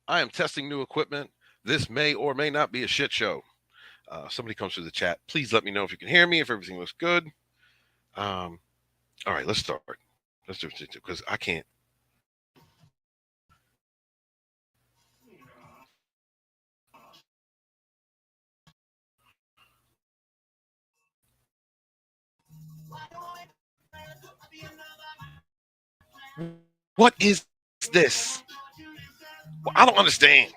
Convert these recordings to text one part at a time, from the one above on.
I am testing new equipment. This may or may not be a shit show. Somebody comes through the chat. Please let me know if you can hear me, if everything looks good. All right, let's start. Let's do it because I can't. What is this? Well, I don't understand.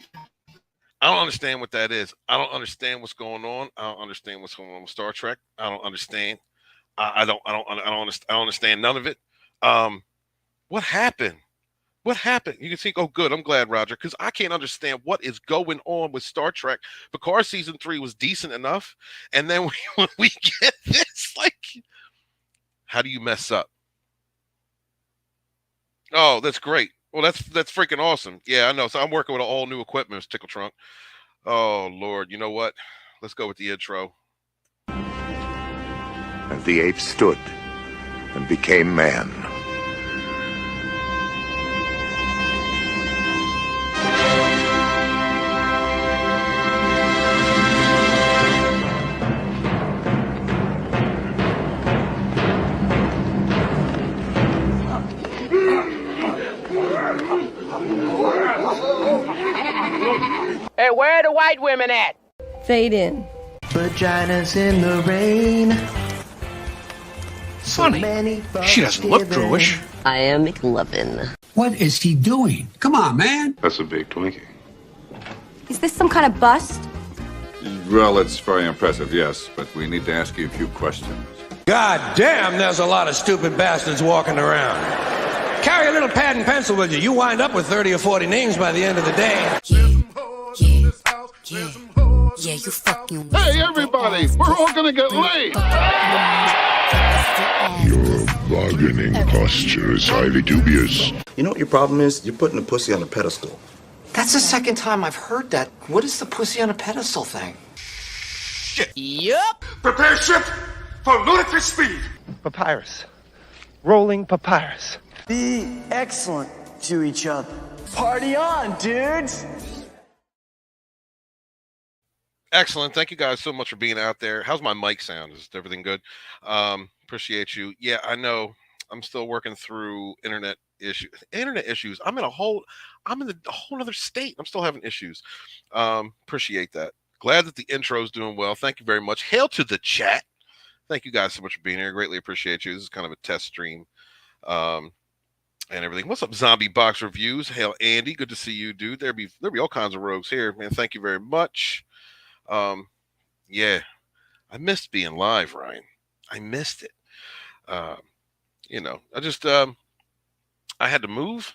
I don't understand what that is. I don't understand what's going on. I don't understand what's going on with Star Trek. I don't understand. I don't understand none of it. Um, what happened? What happened? You can see, oh, good. I'm glad, Roger, because I can't understand what is going on with Star Trek. Picard season 3 was decent enough, and then when we get this, like, how do you mess up? Oh, that's great. Well, that's freaking awesome. Yeah, I know. So I'm working with all new equipment, Tickle Trunk. Oh Lord, you know what? Let's go with the intro. And the ape stood and became man. Hey, where are the white women at? Fade in. Vaginas in the rain. Funny. She doesn't look Jewish. I am McLovin. What is he doing? Come on, man. That's a big Twinkie. Is this some kind of bust? Well, it's very impressive, yes, but we need to ask you a few questions. God damn, there's a lot of stupid bastards walking around. Carry a little pad and pencil with you. You wind up with 30 or 40 names by the end of the day. Yeah, you fucking. Hey, everybody, we're all gonna get laid. Your bargaining posture is highly dubious. You know what your problem is? You're putting the pussy on a pedestal. That's the second time I've heard that. What is the pussy on a pedestal thing? Shit. Yup. Prepare ship for ludicrous speed. Papyrus. Rolling papyrus. Be excellent to each other. Party on, dudes! Excellent. Thank you guys so much for being out there. How's my mic sound? Is everything good? Appreciate you. Yeah, I know. I'm still working through internet issues. I'm in a whole other state. I'm still having issues. Appreciate that. Glad that the intro is doing well. Thank you very much. Hail to the chat. Thank you guys so much for being here. Greatly appreciate you. This is kind of a test stream. And everything. What's up, Zombie Box Reviews? Hail, Andy. Good to see you, dude. There'll be all kinds of rogues here, man. Thank you very much. Yeah, I missed being live, Ryan. I missed it. You know, I had to move,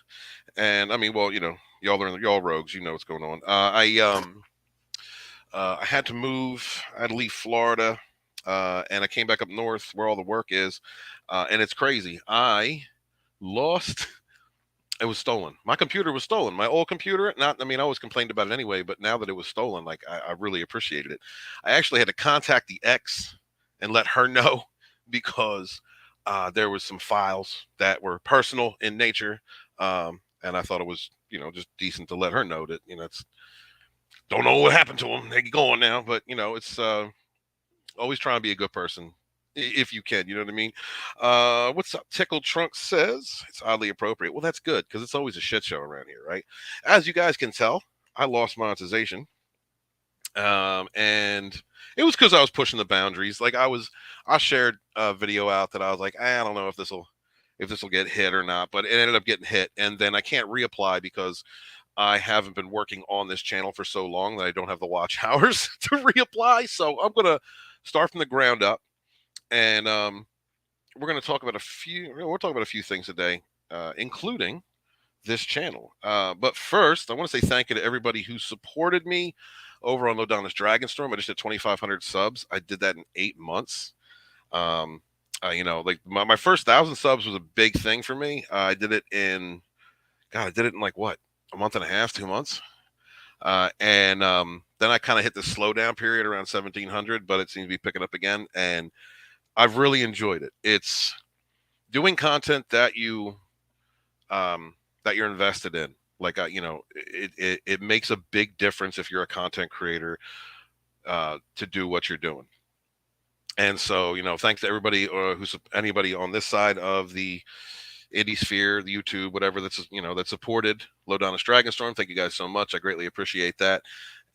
and I mean, well, you know, y'all rogues, you know what's going on. I had to move. I had to leave Florida, and I came back up north where all the work is, and it's crazy. I lost. It was stolen. My computer was stolen. My old computer, I always complained about it anyway, but now that it was stolen, like I really appreciated it. I actually had to contact the ex and let her know because there was some files that were personal in nature. And I thought it was, you know, just decent to let her know that, you know, don't know what happened to them. They're going now, but you know, it's always trying to be a good person. If you can, you know what I mean? What's up? Tickle Trunk says it's oddly appropriate. Well, that's good because it's always a shit show around here, right? As you guys can tell, I lost monetization. And it was because I was pushing the boundaries. Like I shared a video out that I was like, I don't know if this will get hit or not, but it ended up getting hit. And then I can't reapply because I haven't been working on this channel for so long that I don't have the watch hours to reapply. So I'm going to start from the ground up. And we're going to talk about a few things today, including this channel. But first, I want to say thank you to everybody who supported me over on Lodanis Dragonstorm. I just did 2,500 subs. I did that in 8 months. You know, like my first 1,000 subs was a big thing for me. I did it in like what, a month and a half, 2 months. And then I kind of hit the slowdown period around 1,700, but it seems to be picking up again. And I've really enjoyed it. It's doing content that you're invested in, Like, it makes a big difference if you're a content creator to do what you're doing. And so, thanks to everybody who's anybody on this side of the indie sphere, the YouTube, whatever that supported Low Down as Dragonstorm. Thank you guys so much. I greatly appreciate that.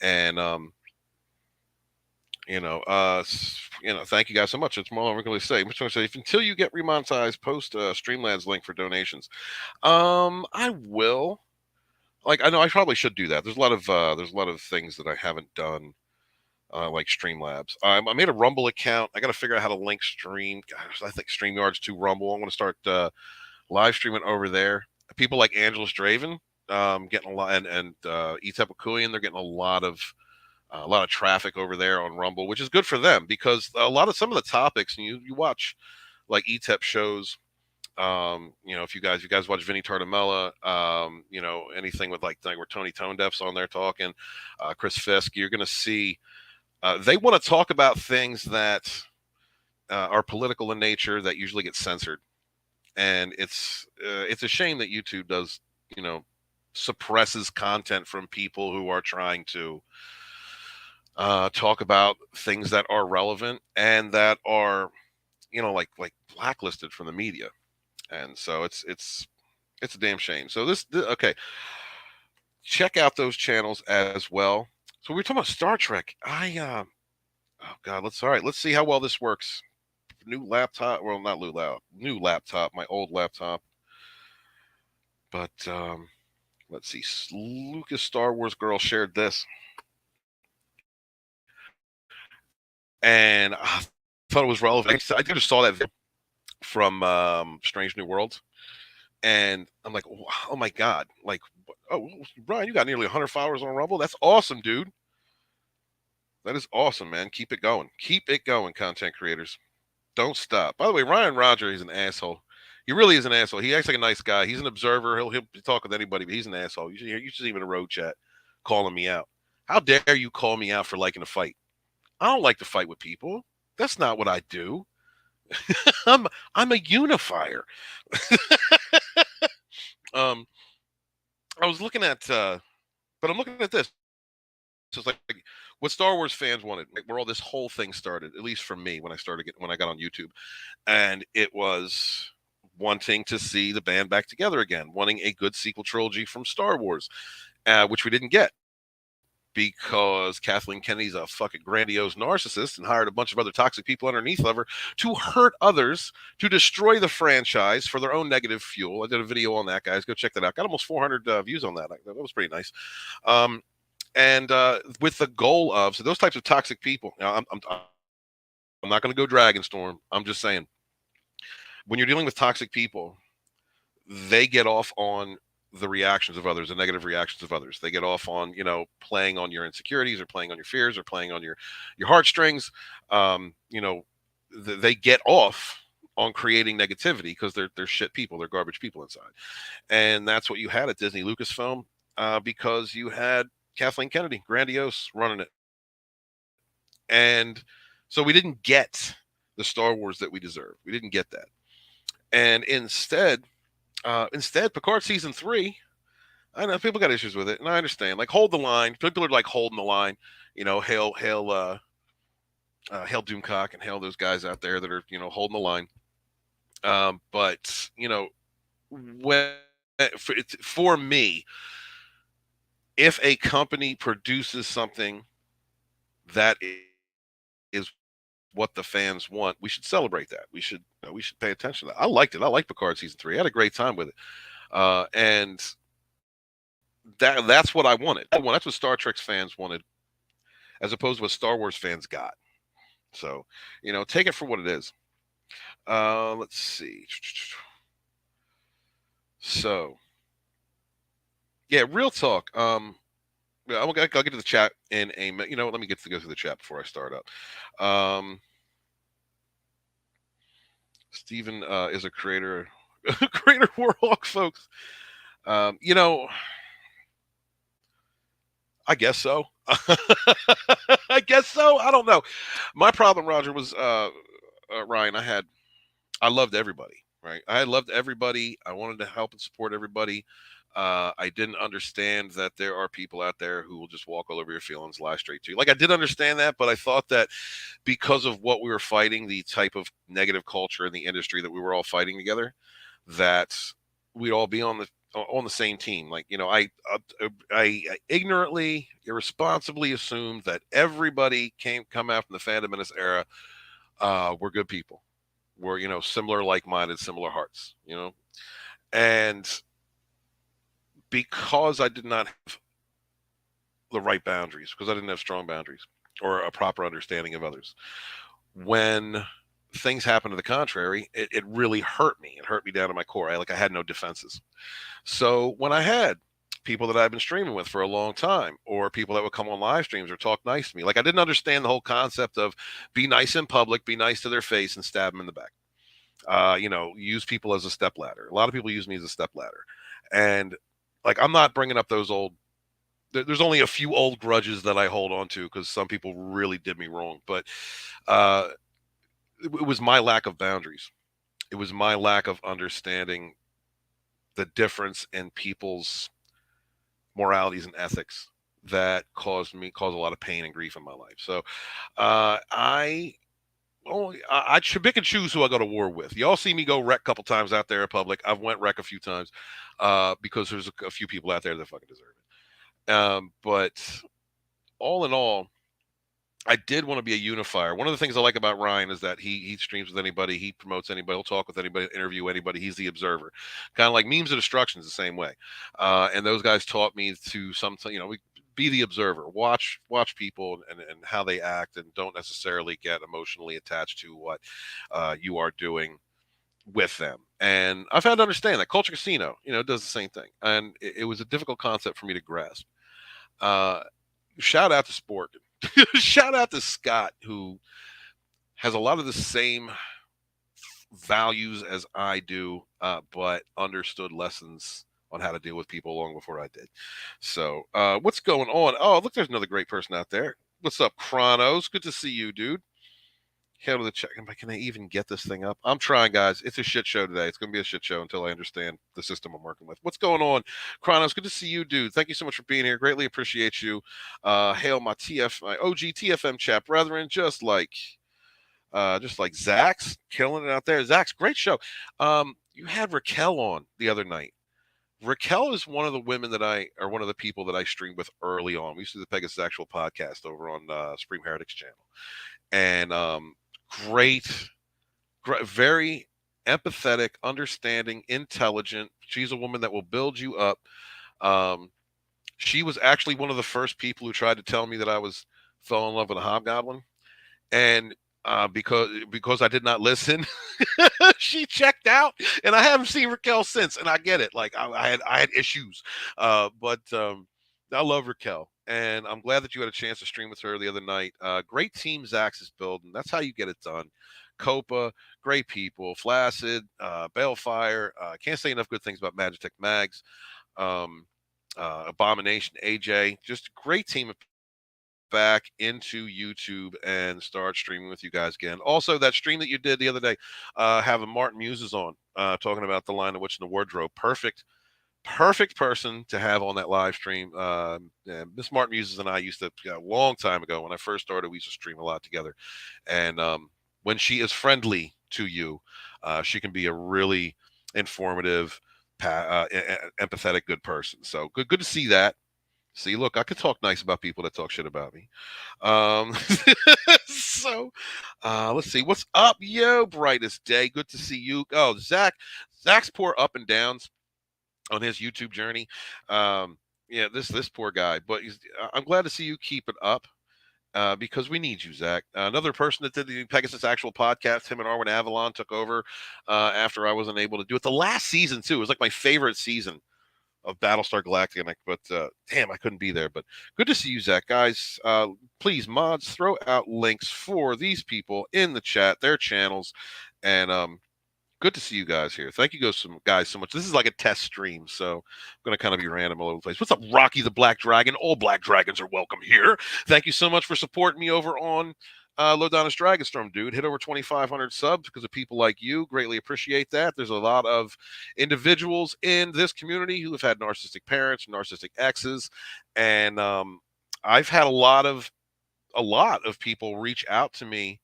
And thank you guys so much. It's more than I'm going to say. I'm just going to say, until you get remonetized, post Streamlad's link for donations. I will. Like, I know I probably should do that. There's a lot of things that I haven't done. Like Streamlabs. I made a Rumble account. I got to figure out how to link Stream. Gosh, I think StreamYard's to Rumble. I'm going to start live streaming over there. People like Angelus Draven getting a lot, and Etepakulian, they're getting a lot of traffic over there on Rumble, which is good for them because some of the topics, and you watch like Etep shows. If you guys watch Vinny Tartamella, anything with like where Tony Tone Deaf's on there talking, Chris Fisk, you're going to see. They want to talk about things that are political in nature that usually get censored, and it's a shame that YouTube does suppresses content from people who are trying to talk about things that are relevant and that are like blacklisted from the media, and so it's a damn shame. So this okay, check out those channels as well. So we're talking about Star Trek. Oh God, let's see how well this works. New laptop, well, not new laptop, my old laptop. But let's see. Lucas Star Wars Girl shared this, and I thought it was relevant. I just saw that video from Strange New Worlds, and I'm like, oh my God, like, oh Ryan, you got nearly 100 followers on Rumble. That's awesome, dude. That is awesome, man. Keep it going. Keep it going, content creators. Don't stop. By the way, Ryan Roger, he's an asshole. He really is an asshole. He acts like a nice guy. He's an observer. He'll talk with anybody, but he's an asshole. You should see him in a road chat calling me out. How dare you call me out for liking to fight? I don't like to fight with people. That's not what I do. I'm a unifier. I was looking at but I'm looking at this. So it's like what Star Wars fans wanted, like, where all this whole thing started, at least for me when I got on YouTube, and it was wanting to see the band back together again, wanting a good sequel trilogy from Star Wars, which we didn't get because Kathleen Kennedy's a fucking grandiose narcissist and hired a bunch of other toxic people underneath of her to hurt others, to destroy the franchise for their own negative fuel. I did a video on that, guys. Go check that out. Got almost 400 views on that. That was pretty nice. And with the goal of, so those types of toxic people, I'm not going to go Dragonstorm. I'm just saying, when you're dealing with toxic people, they get off on the reactions of others, the negative reactions of others. They get off on, playing on your insecurities or playing on your fears or playing on your heartstrings. They get off on creating negativity because they're shit people. They're garbage people inside. And that's what you had at Disney Lucasfilm because you had Kathleen Kennedy, grandiose, running it. And so we didn't get the Star Wars that we deserve. We didn't get that. And instead, Picard season 3, I know people got issues with it, and I understand. Like, hold the line. People are like holding the line. Hail Doomcock and hail those guys out there that are, holding the line. But for me, if a company produces something that is what the fans want, we should celebrate that. We should pay attention to that. I liked it. I liked Picard season 3. I had a great time with it. And that's what I wanted. That's what Star Trek fans wanted, as opposed to what Star Wars fans got. So, take it for what it is. Let's see. So, yeah, real talk. I'll get to the chat in a minute. Let me go through the chat before I start up. Steven is a creator Warhawk, folks. I guess so. I guess so. I don't know. My problem, Roger, was Ryan. I loved everybody, right? I loved everybody. I wanted to help and support everybody. I didn't understand that there are people out there who will just walk all over your feelings, lie straight to you. Like, I did understand that, but I thought that because of what we were fighting, the type of negative culture in the industry that we were all fighting together, that we'd all be on the same team. Like, I ignorantly, irresponsibly assumed that everybody come out from the fandom in this era were good people, were similar, like-minded, similar hearts, and because I did not have the right boundaries, because I didn't have strong boundaries or a proper understanding of others, when things happened to the contrary, it really hurt me. It hurt me down to my core. I had no defenses. So when I had people that I've been streaming with for a long time, or people that would come on live streams or talk nice to me, like, I didn't understand the whole concept of be nice in public, be nice to their face, and stab them in the back. Use people as a stepladder. A lot of people use me as a stepladder, and like, I'm not bringing up those old. There's only a few old grudges that I hold on to because some people really did me wrong, but it was my lack of boundaries. It was my lack of understanding the difference in people's moralities and ethics that caused a lot of pain and grief in my life. So I should pick and choose who I go to war with. Y'all see me go wreck a couple times out there in public. I've went wreck a few times because there's a few people out there that fucking deserve it. But all in all, I did want to be a unifier. One of the things I like about Ryan is that he streams with anybody, he promotes anybody, he'll talk with anybody, interview anybody. He's the observer, kind of like Memes of Destruction is the same way. And those guys taught me to be the observer, watch people and how they act, and don't necessarily get emotionally attached to what you are doing with them. And I've had to understand that Culture Casino, does the same thing, and it was a difficult concept for me to grasp. Shout out to Sport. Shout out to Scott, who has a lot of the same values as I do, but understood lessons on how to deal with people long before I did. So what's going on? Oh, look, there's another great person out there. What's up, Chronos? Good to see you, dude. Head to the check. Can I even get this thing up? I'm trying, guys. It's a shit show today. It's going to be a shit show until I understand the system I'm working with. What's going on, Chronos? Good to see you, dude. Thank you so much for being here. Greatly appreciate you. Hail my OG TFM chat brethren, just like Zach's killing it out there. Zach's great show. You had Raquel on the other night. Raquel is one of the people that I streamed with early on. We used to do the Pegasus Actual podcast over on Supreme Heretics channel, and great, very empathetic, understanding, intelligent. She's a woman that will build you up. She was actually one of the first people who tried to tell me that I fell in love with a hobgoblin, and because I did not listen, she checked out, and I haven't seen Raquel since. And I get it. Like, I had issues, but I love Raquel, and I'm glad that you had a chance to stream with her the other night. Great team Zax is building. That's how you get it done. Copa, great people. Flaccid, Balefire. Can't say enough good things about Magitech Mags. Abomination, AJ. Just a great team of back into YouTube and start streaming with you guys again. Also, that stream that you did the other day, having Martin Muses on, talking about the Lion, the Witch, and the Wardrobe. Perfect person to have on that live stream. Miss Martin Muses and I used to, a long time ago when I first started, we used to stream a lot together. And when she is friendly to you, she can be a really informative, empathetic, good person. So good to see that. See, look, I could talk nice about people that talk shit about me. So let's see. What's up, yo, brightest day? Good to see you. Oh, Zach's poor up and downs on his YouTube journey. Yeah, this poor guy. But I'm glad to see you keep it up. Because we need you, Zach. Another person that did the Pegasus Actual podcast, him and Arwen Avalon took over after I wasn't able to do it. The last season, too. It was like my favorite season of Battlestar Galactica, but damn, I couldn't be there. But good to see you, Zach. Guys, please, mods, throw out links for these people in the chat, their channels, and good to see you guys here. Thank you guys so much. This is like a test stream, so I'm going to kind of be random all over the place. What's up, Rocky the Black Dragon? All Black Dragons are welcome here. Thank you so much for supporting me over on Lodanis Dragonstorm, dude, hit over 2,500 subs because of people like you. Greatly appreciate that. There's a lot of individuals in this community who have had narcissistic parents, narcissistic exes, and I've had a lot of people reach out to me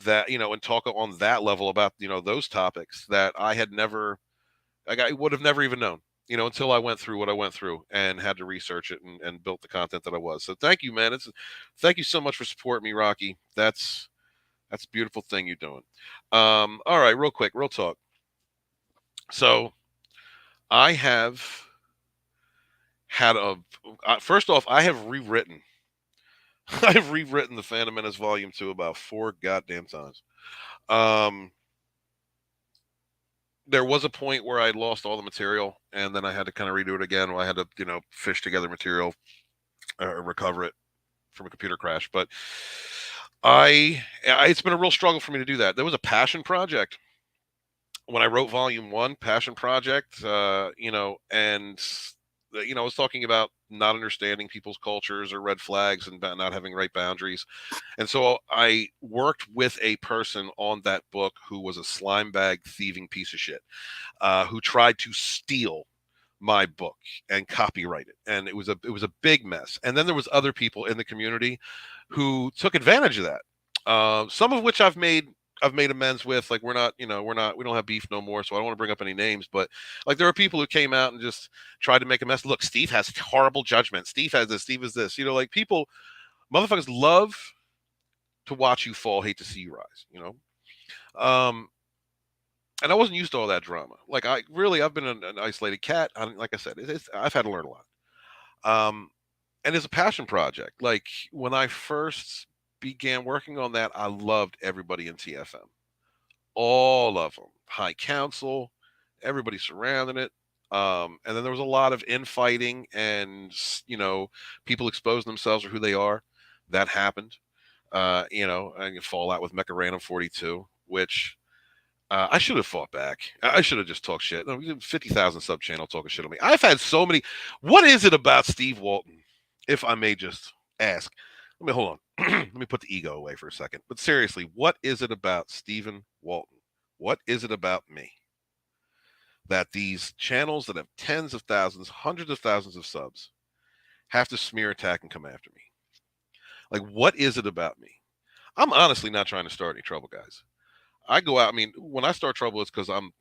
that, and talk on that level about, those topics that I had never, like, I would have never even known, until I went through what I went through and had to research it and built the content that I was. So thank you, man. Thank you so much for supporting me, Rocky. That's a beautiful thing you're doing. All right, real quick, real talk. So I have had first off, I have rewritten I've rewritten the Phantom Menace Volume 2 about 4 goddamn times. There was a point where I lost all the material, and then I had to kind of redo it again. Where I had to, fish together material, recover it from a computer crash. But it's been a real struggle for me to do that. There was a passion project when I wrote Volume 1, passion project, and I was talking about not understanding people's cultures or red flags and not having right boundaries. And so I worked with a person on that book who was a slime bag thieving piece of shit, who tried to steal my book and copyright it. And it was a big mess. And then there was other people in the community who took advantage of that. Some of which I've made amends with. Like, we don't have beef no more, so I don't want to bring up any names, but like, there are people who came out and just tried to make a mess. Look, Steve has horrible judgment. Steve has this, Steve is this. Like, people, motherfuckers love to watch you fall, hate to see you rise, and I wasn't used to all that drama. Like, I've been an isolated cat. Like I said, I've had to learn a lot. And it's a passion project. Like, when I first began working on that, I loved everybody in TFM. All of them. High Council, everybody surrounding it. And then there was a lot of infighting and, people exposing themselves for who they are. That happened. And fall out with Mecha Random 42, which I should have fought back. I should have just talked shit. 50,000 sub channel talking shit on me. I've had so many. What is it about Steve Walton, if I may just ask? Let me hold on. Let me put the ego away for a second. But seriously, what is it about Stephen Walton? What is it about me that these channels that have tens of thousands, hundreds of thousands of subs have to smear, attack, and come after me? Like, what is it about me? I'm honestly not trying to start any trouble, guys. I go out. I mean, when I start trouble, it's because I'm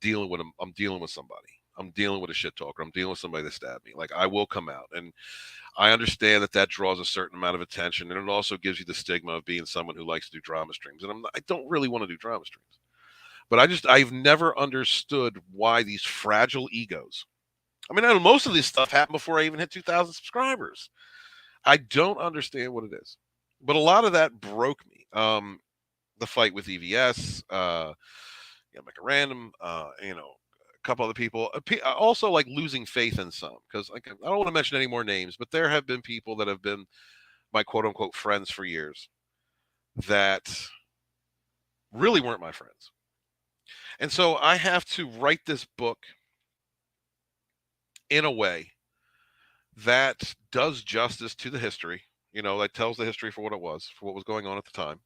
dealing with them. I'm dealing with somebody. I'm dealing with a shit talker. I'm dealing with somebody that stabbed me. Like, I will come out, and I understand that draws a certain amount of attention, and it also gives you the stigma of being someone who likes to do drama streams. And I don't really want to do drama streams, but I've never understood why these fragile egos. I mean, I know most of this stuff happened before I even hit 2,000 subscribers. I don't understand what it is, but a lot of that broke me. The fight with EVS, Mecha Random, a couple other people. Also, like, losing faith in some, because, like, I don't want to mention any more names, but there have been people that have been my quote unquote friends for years that really weren't my friends. And so I have to write this book in a way that does justice to the history, that tells the history for what it was, for what was going on at the time.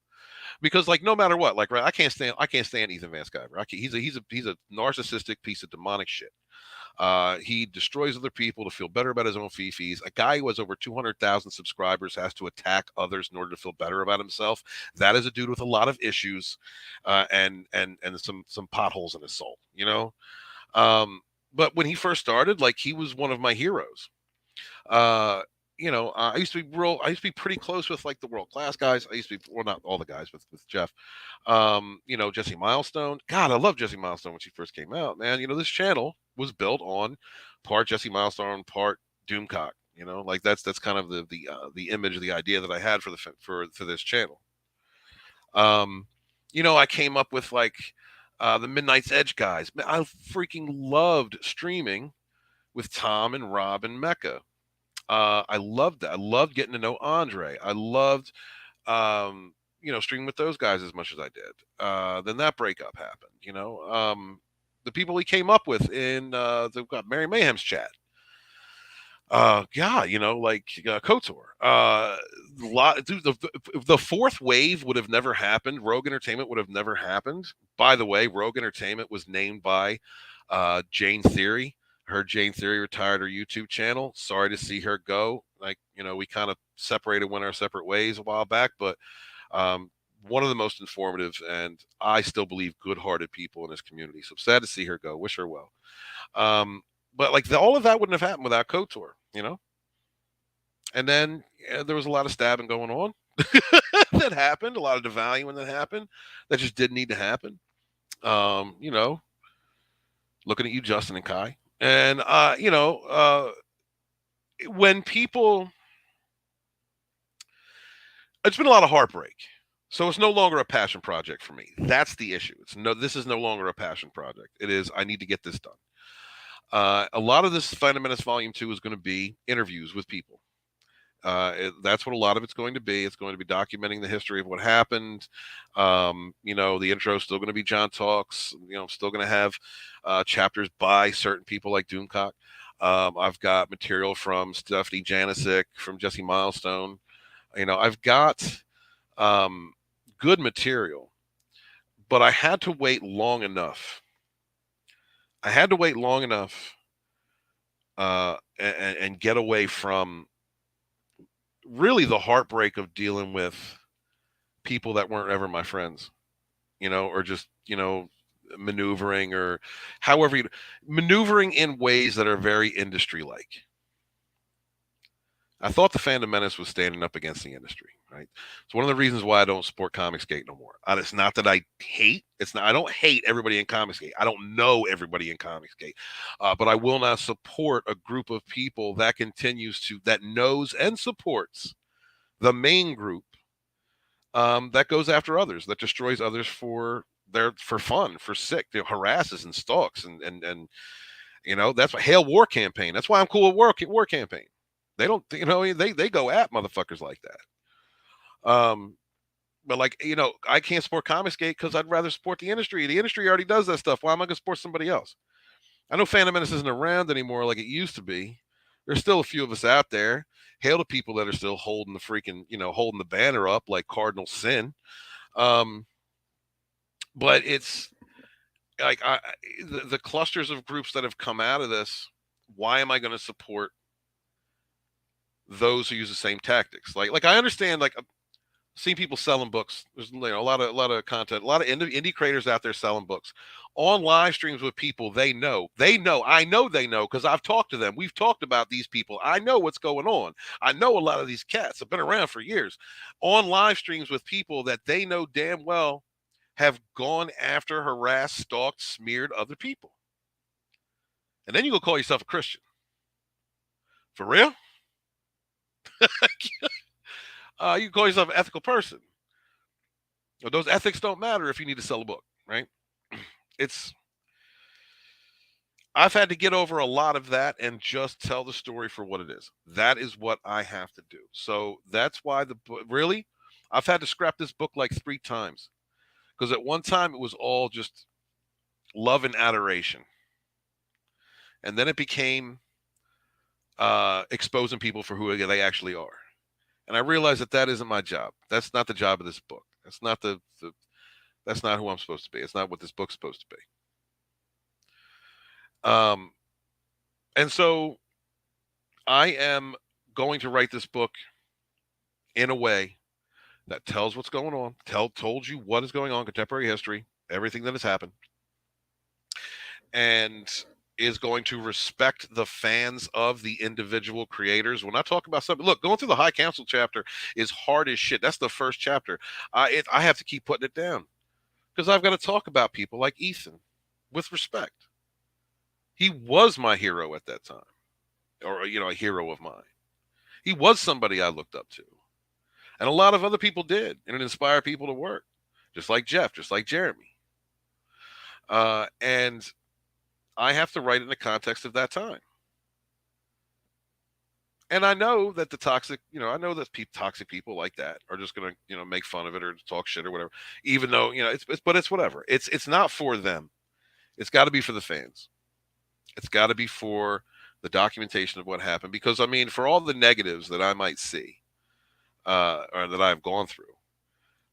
Because, like, no matter what, like, right, I can't stand Ethan Van Sciver. He's a narcissistic piece of demonic shit. He destroys other people to feel better about his own fifis. A guy who has over 200,000 subscribers has to attack others in order to feel better about himself. That is a dude with a lot of issues, and some potholes in his soul. But when he first started, like, he was one of my heroes. I used to be pretty close with, like, the world class guys. I used to be, well, not all the guys, with Jeff. Jesse Milestone. God, I love Jesse Milestone when she first came out, man. This channel was built on part Jesse Milestone, part Doomcock. Like, that's kind of the image, the idea that I had for this channel. I came up with, like, the Midnight's Edge guys. I freaking loved streaming with Tom and Rob and Mecca. I loved that. I loved getting to know Andre. I loved, streaming with those guys as much as I did. Then that breakup happened. The people he came up with in the Mary Mayhem's chat. Yeah, like KOTOR. Dude, the fourth wave would have never happened. Rogue Entertainment would have never happened. By the way, Rogue Entertainment was named by Jane Theory. Jane Theory retired her YouTube channel. Sorry to see her go. Like, we kind of separated, went our separate ways a while back, but um, one of the most informative and I still believe good-hearted people in this community. So sad to see her go. Wish her well. But like all of that wouldn't have happened without KOTOR. And then there was a lot of stabbing going on that happened, a lot of devaluing that happened that just didn't need to happen. Looking at you, Justin and Kai. And when people, it's been a lot of heartbreak. So it's no longer a passion project for me. That's the issue. This is no longer a passion project. It is, I need to get this done. A lot of this Phantom Menace Volume 2 is going to be interviews with people. That's what a lot of it's going to be. It's going to be documenting the history of what happened. The intro is still going to be John Talks. Still going to have chapters by certain people like Doomcock. I've got material from Stephanie Janisic, from Jesse Milestone. I've got good material, but I had to wait long enough. And get away from really the heartbreak of dealing with people that weren't ever my friends, or just, maneuvering or however maneuvering in ways that are very industry like. I thought the Phantom Menace was standing up against the industry, right? It's one of the reasons why I don't support Comicsgate no more. It's not that I don't hate everybody in Comicsgate. I don't know everybody in Comicsgate, but I will not support a group of people that that knows and supports the main group that goes after others, that destroys others for fun, for sick, harasses and stalks and that's why Hail War Campaign. That's why I'm cool with War Campaign. They don't, they go at motherfuckers like that. But like, I can't support Comicsgate because I'd rather support the industry. The industry already does that stuff. Why am I going to support somebody else? I know Phantom Menace isn't around anymore like it used to be. There's still a few of us out there. Hail to people that are still holding the freaking, holding the banner up like Cardinal Sin. But it's like the clusters of groups that have come out of this. Why am I going to support those who use the same tactics? Like I understand, like seeing people selling books. There's a lot of content, a lot of indie creators out there selling books on live streams with people I know they know because I've talked to them. We've talked about these people. I know what's going on. I know a lot of these cats have been around for years on live streams with people that they know damn well have gone after, harassed, stalked, smeared other people. And then you go call yourself a Christian. For real? You call yourself an ethical person. Well, those ethics don't matter if you need to sell a book, right? I've had to get over a lot of that and just tell the story for what it is. That is what I have to do. So that's why really, I've had to scrap this book like 3 times. Because at one time it was all just love and adoration. And then it became exposing people for who they actually are. And I realized that isn't my job. That's not the job of this book. That's not that's not who I'm supposed to be. It's not what this book's supposed to be. And so I am going to write this book in a way that tells what's going on, told you what is going on, contemporary history, everything that has happened, and is going to respect the fans of the individual creators. When I talk about something, look, going through the High Council chapter is hard as shit. That's the first chapter. I have to keep putting it down because I've got to talk about people like Ethan with respect. He was my hero at that time, or, a hero of mine. He was somebody I looked up to. And a lot of other people did, and it inspired people to work, just like Jeff, just like Jeremy. And I have to write in the context of that time. And I know that the toxic, I know that toxic people like that are just going to, make fun of it or talk shit or whatever, even though, but it's whatever. It's not for them. It's got to be for the fans. It's got to be for the documentation of what happened. Because, I mean, for all the negatives that I might see, or that I've gone through,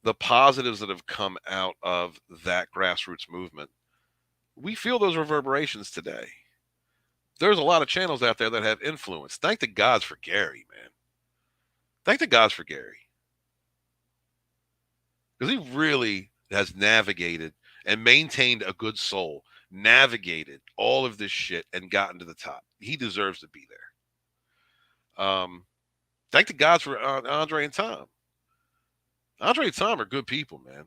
the positives that have come out of that grassroots movement, we feel those reverberations today. There's a lot of channels out there that have influence. Thank the gods for Gary, man. Thank the gods for Gary. Because he really has navigated and maintained a good soul, navigated all of this shit and gotten to the top. He deserves to be there. Thank the gods for Andre and Tom. Andre and Tom are good people, man.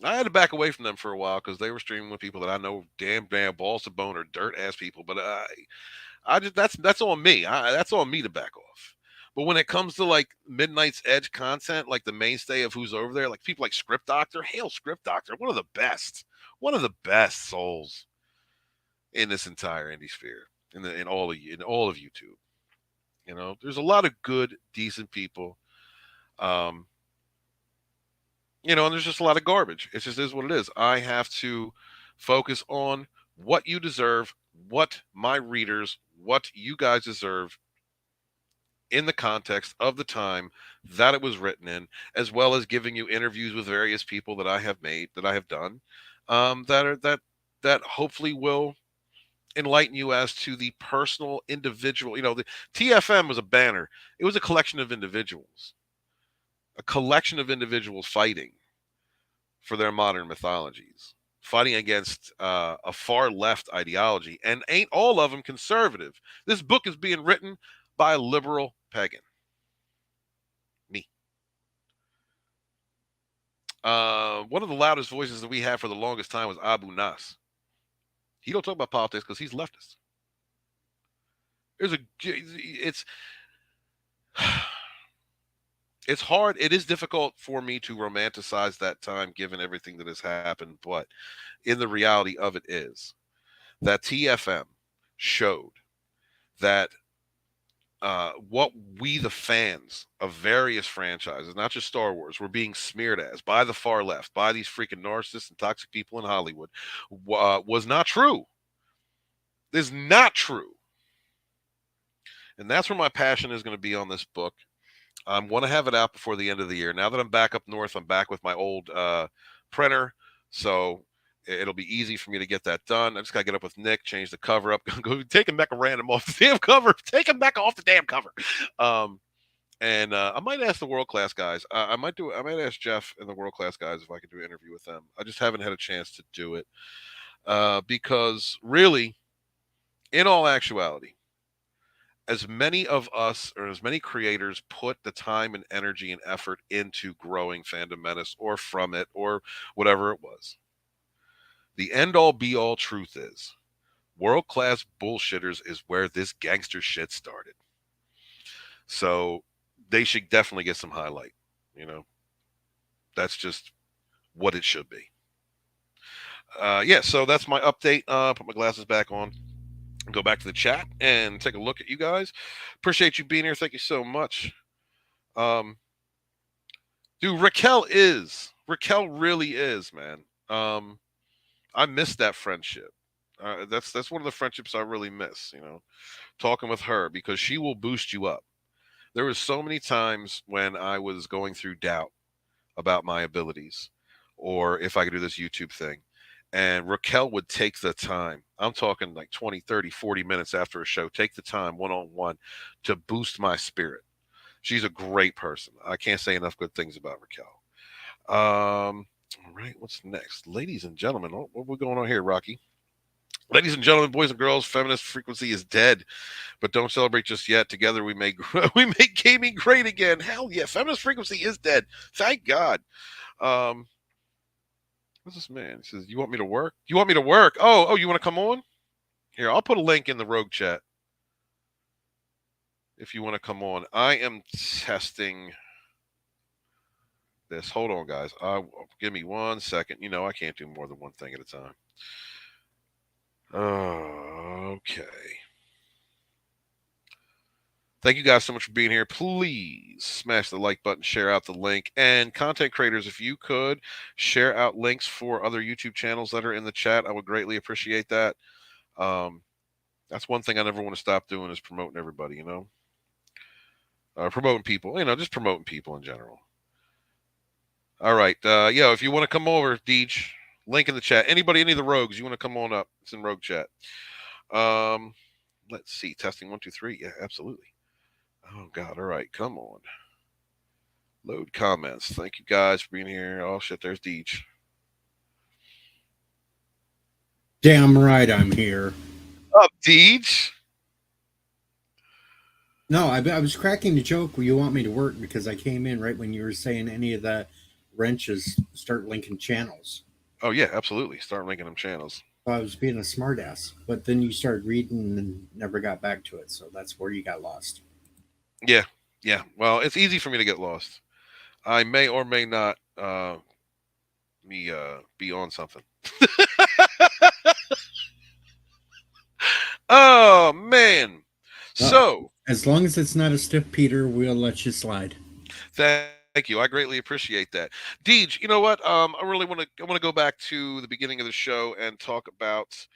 I had to back away from them for a while because they were streaming with people that I know damn balls to bone or dirt ass people. But I just that's on me. That's on me to back off. But when it comes to like Midnight's Edge content, like the mainstay of who's over there, like people like Script Doctor, hail Script Doctor, one of the best souls in this entire indie sphere, in all of YouTube. You know, there's a lot of good, decent people. You know, and there's just a lot of garbage. It just is what it is. I have to focus on what you deserve, what my readers, what you guys deserve in the context of the time that it was written in, as well as giving you interviews with various people that I have made, that I have done, that hopefully will enlighten you as to the personal individual. You know, the TFM was a banner. It was a collection of individuals fighting for their modern mythologies, fighting against a far left ideology, and ain't all of them conservative. This book is being written by a liberal pagan. Me. One of the loudest voices that we had for the longest time was Abu Nas. He don't talk about politics because he's leftist. It's hard. It is difficult for me to romanticize that time given everything that has happened. But in the reality of it is that TFM showed that what we, the fans of various franchises, not just Star Wars, were being smeared as by the far left, by these freaking narcissists and toxic people in Hollywood, was not true. Is not true. And that's where my passion is going to be on this book. I want to have it out before the end of the year. Now that I'm back up north, I'm back with my old printer, so it'll be easy for me to get that done. I just got to get up with Nick, change the cover up, go take him back a random off the damn cover, take him back off the damn cover. And I might ask the World Class guys. I might ask Jeff and the World Class guys if I could do an interview with them. I just haven't had a chance to do it because really, in all actuality, as many of us or as many creators put the time and energy and effort into growing Fandom Menace or from it or whatever it was, the end all be all truth is World Class Bullshitters is where this gangster shit started. So they should definitely get some highlight. You know, that's just what it should be. Yeah, so that's my update. Put my glasses back on. Go back to the chat and take a look at you guys. Appreciate you being here. Thank you so much. Dude, Raquel really is, man. I miss that friendship. That's one of the friendships I really miss, you know, talking with her because she will boost you up. There was so many times when I was going through doubt about my abilities or if I could do this YouTube thing. And Raquel would take the time. I'm talking like 20, 30, 40 minutes after a show, take the time one-on-one to boost my spirit. She's a great person. I can't say enough good things about Raquel. All right, what's next? Ladies and gentlemen, what are we going on here, Rocky? Ladies and gentlemen, boys and girls, feminist frequency is dead, but don't celebrate just yet. Together we make gaming great again. Hell yeah, feminist frequency is dead. Thank God. What's this man? He says, you want me to work? You want me to work? Oh, you want to come on? Here, I'll put a link in the rogue chat. If you want to come on. I am testing this. Hold on, guys. Give me 1 second. You know, I can't do more than one thing at a time. Okay. Thank you guys so much for being here. Please smash the like button, share out the link. And content creators, if you could share out links for other YouTube channels that are in the chat, I would greatly appreciate that. That's one thing I never want to stop doing is promoting everybody. Promoting people. Just promoting people in general. All right. Yo, if you want to come over, Deej, link in the chat. Anybody, any of the rogues, you want to come on up? It's in rogue chat. Let's see. Testing 1, 2, 3. Yeah, absolutely. Oh God. All right. Come on. Load comments. Thank you guys for being here. Oh shit. There's Deej. Damn right I'm here. Up, Deej. No, I was cracking the joke where you want me to work because I came in right when you were saying any of the wrenches start linking channels. Oh yeah, absolutely. Start linking them channels. I was being a smartass, but then you started reading and never got back to it, so that's where you got lost. Yeah. Well, it's easy for me to get lost. I may or may not be on something. Oh man. So as long as it's not a stiff Peter, we'll let you slide. Thank you. I greatly appreciate that. Deej, you know what? I want to go back to the beginning of the show and talk about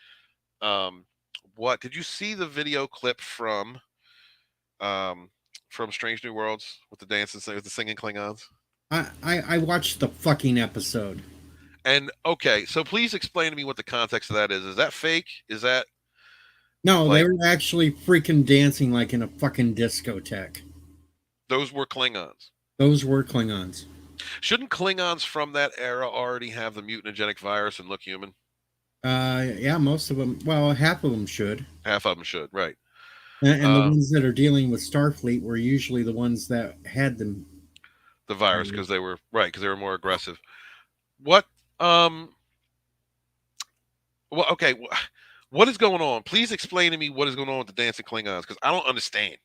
what did you see the video clip from Strange New Worlds with the dancing with the singing Klingons? I watched the fucking episode. And okay, so please explain to me what the context of that is. Is that fake? Is that no, they were actually freaking dancing like in a fucking discotheque. Those were Klingons. Those were Klingons. Shouldn't Klingons from that era already have the mutagenic virus and look human? Yeah, most of them. Well, half of them should. Half of them should, right? And the ones that are dealing with Starfleet were usually the ones that had them. The virus, because they were more aggressive. What? Well, okay. What is going on? Please explain to me what is going on with the dancing Klingons, because I don't understand.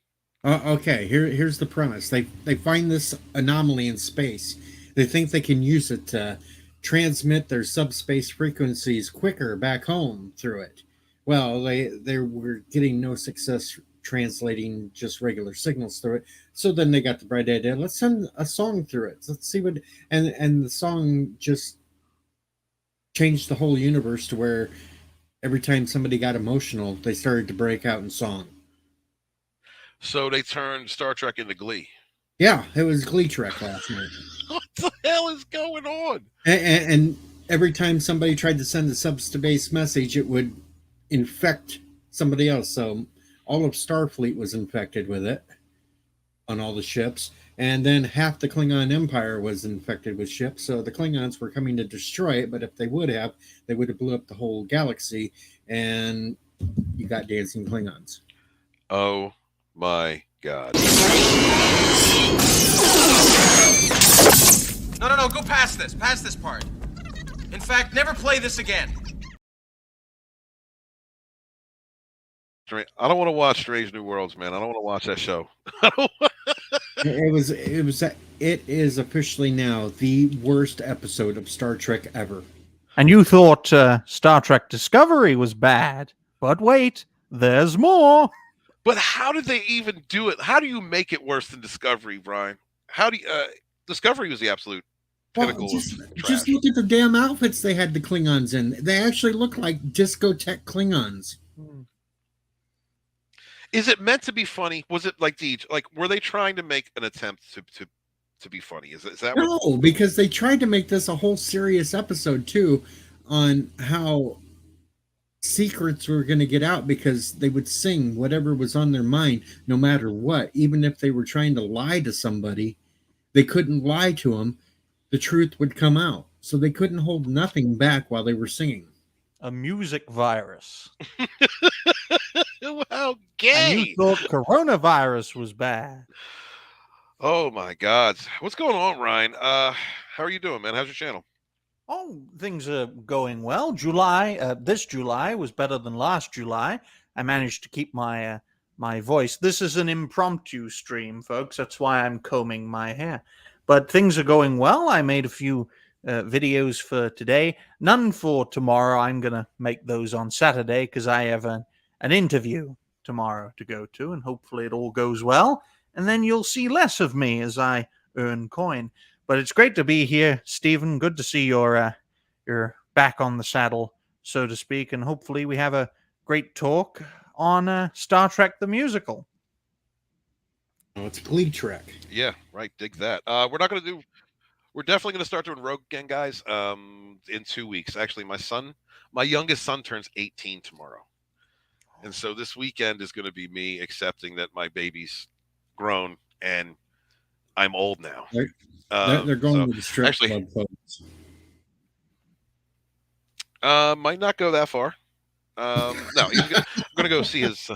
Okay, here's the premise. They find this anomaly in space. They think they can use it to transmit their subspace frequencies quicker back home through it. Well, they were getting no success translating just regular signals through it. So then they got the bright idea, let's send a song through it. Let's see what and the song just changed the whole universe to where every time somebody got emotional, they started to break out in song. So they turned Star Trek into Glee. Yeah, it was Glee Trek last night. What the hell is going on? And every time somebody tried to send a subspace message, it would infect somebody else. So all of Starfleet was infected with it on all the ships. And then half the Klingon Empire was infected with ships. So the Klingons were coming to destroy it. But if they would have blew up the whole galaxy. And you got dancing Klingons. Oh, my God. No, go past this part. In fact, never play this again. I don't want to watch Strange New Worlds, man. I don't want to watch that show. It is officially now the worst episode of Star Trek ever. And you thought Star Trek Discovery was bad, but wait, there's more. But how did they even do it? How do you make it worse than Discovery, Brian? How do you? Discovery was the absolute pinnacle. Just look at the damn outfits they had the Klingons in. They actually look like discotheque Klingons. Is it meant to be funny? Was it like were they trying to make an attempt to be funny? Is that no? Because they tried to make this a whole serious episode too, on how secrets were going to get out because they would sing whatever was on their mind, no matter what. Even if they were trying to lie to somebody, they couldn't lie to them. The truth would come out, so they couldn't hold nothing back while they were singing. A music virus. How gay! And you thought coronavirus was bad. Oh my God, what's going on, Ryan? How are you doing, man? How's your channel? Oh, things are going well. This July was better than last July. I managed to keep my my voice. This is an impromptu stream, folks. That's why I'm combing my hair. But things are going well. I made a few videos for today. None for tomorrow. I'm going to make those on Saturday because I have an interview tomorrow to go to, and hopefully it all goes well. And then you'll see less of me as I earn coin. But it's great to be here, Stephen. Good to see you're back on the saddle, so to speak. And hopefully we have a great talk on Star Trek the Musical. Oh, it's a Glee track. Yeah, right. Dig that. We're not going to do. We're definitely going to start doing Rogue again, guys. In 2 weeks. Actually, my youngest son turns 18 tomorrow, and so this weekend is going to be me accepting that my baby's grown and I'm old now. They're going to the strip actually, club, folks. Might not go that far. No, I'm going to go see his.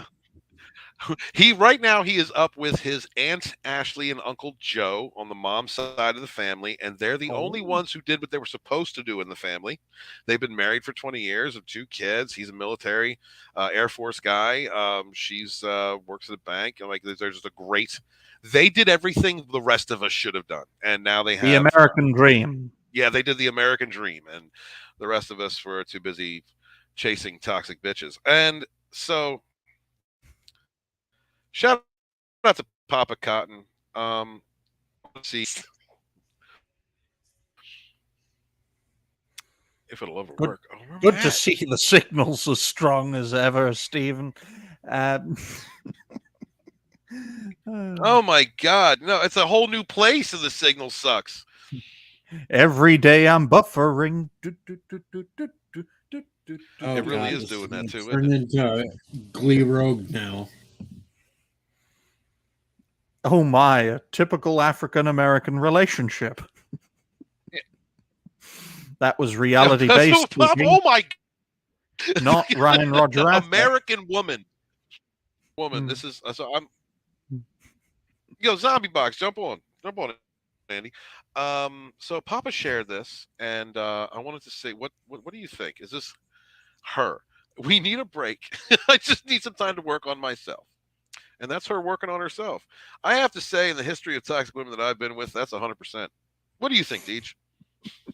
Right now he is up with his Aunt Ashley and Uncle Joe on the mom's side of the family, and they're the only ones who did what they were supposed to do in the family. They've been married for 20 years of 2 kids. He's a military Air Force guy. She's works at a bank, and like there's just a great. They did everything the rest of us should have done, and now they have the American dream. Yeah, they did the American dream, and the rest of us were too busy chasing toxic bitches. And so shout out to Papa Cotton. Let's see if it'll ever work. Good to see the signals as strong as ever, Stephen. Oh my God! No, it's a whole new place, and the signal sucks. Every day I'm buffering. It really is doing that too. Turned into Glee Rogue now. Oh my, a typical African-American relationship. Yeah. That was reality-based. Oh my! Not Ryan Roger. American woman. This is so I'm. Yo, Zombie Box, jump on it, Andy. So Papa shared this, and I wanted to say, what do you think? Is this her? We need a break. I just need some time to work on myself. And that's her working on herself. I have to say, in the history of toxic women that I've been with, that's 100%. What do you think, Deej?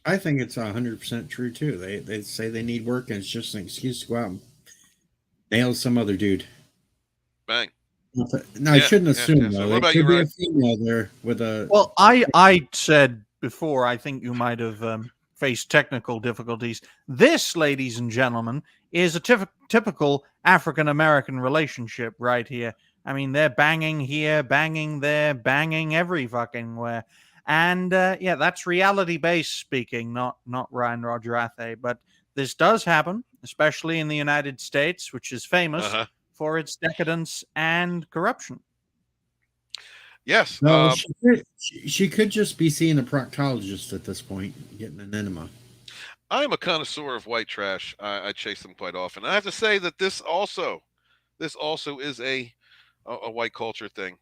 I think it's 100% true too. They say they need work, and it's just an excuse to go out and nail some other dude. Bang. No, I shouldn't assume though. So there could be a female there with a. Well, I said before, I think you might have faced technical difficulties. This, ladies and gentlemen, is a typical African-American relationship right here. I mean, they're banging here, banging there, banging every fucking where. And yeah, that's reality-based speaking, not Ryan Roger Athay. But this does happen, especially in the United States, which is famous for its decadence and corruption. Yes. No, she could just be seeing a proctologist at this point, getting an enema. I'm a connoisseur of white trash. I chase them quite often. I have to say that this also is a white culture thing,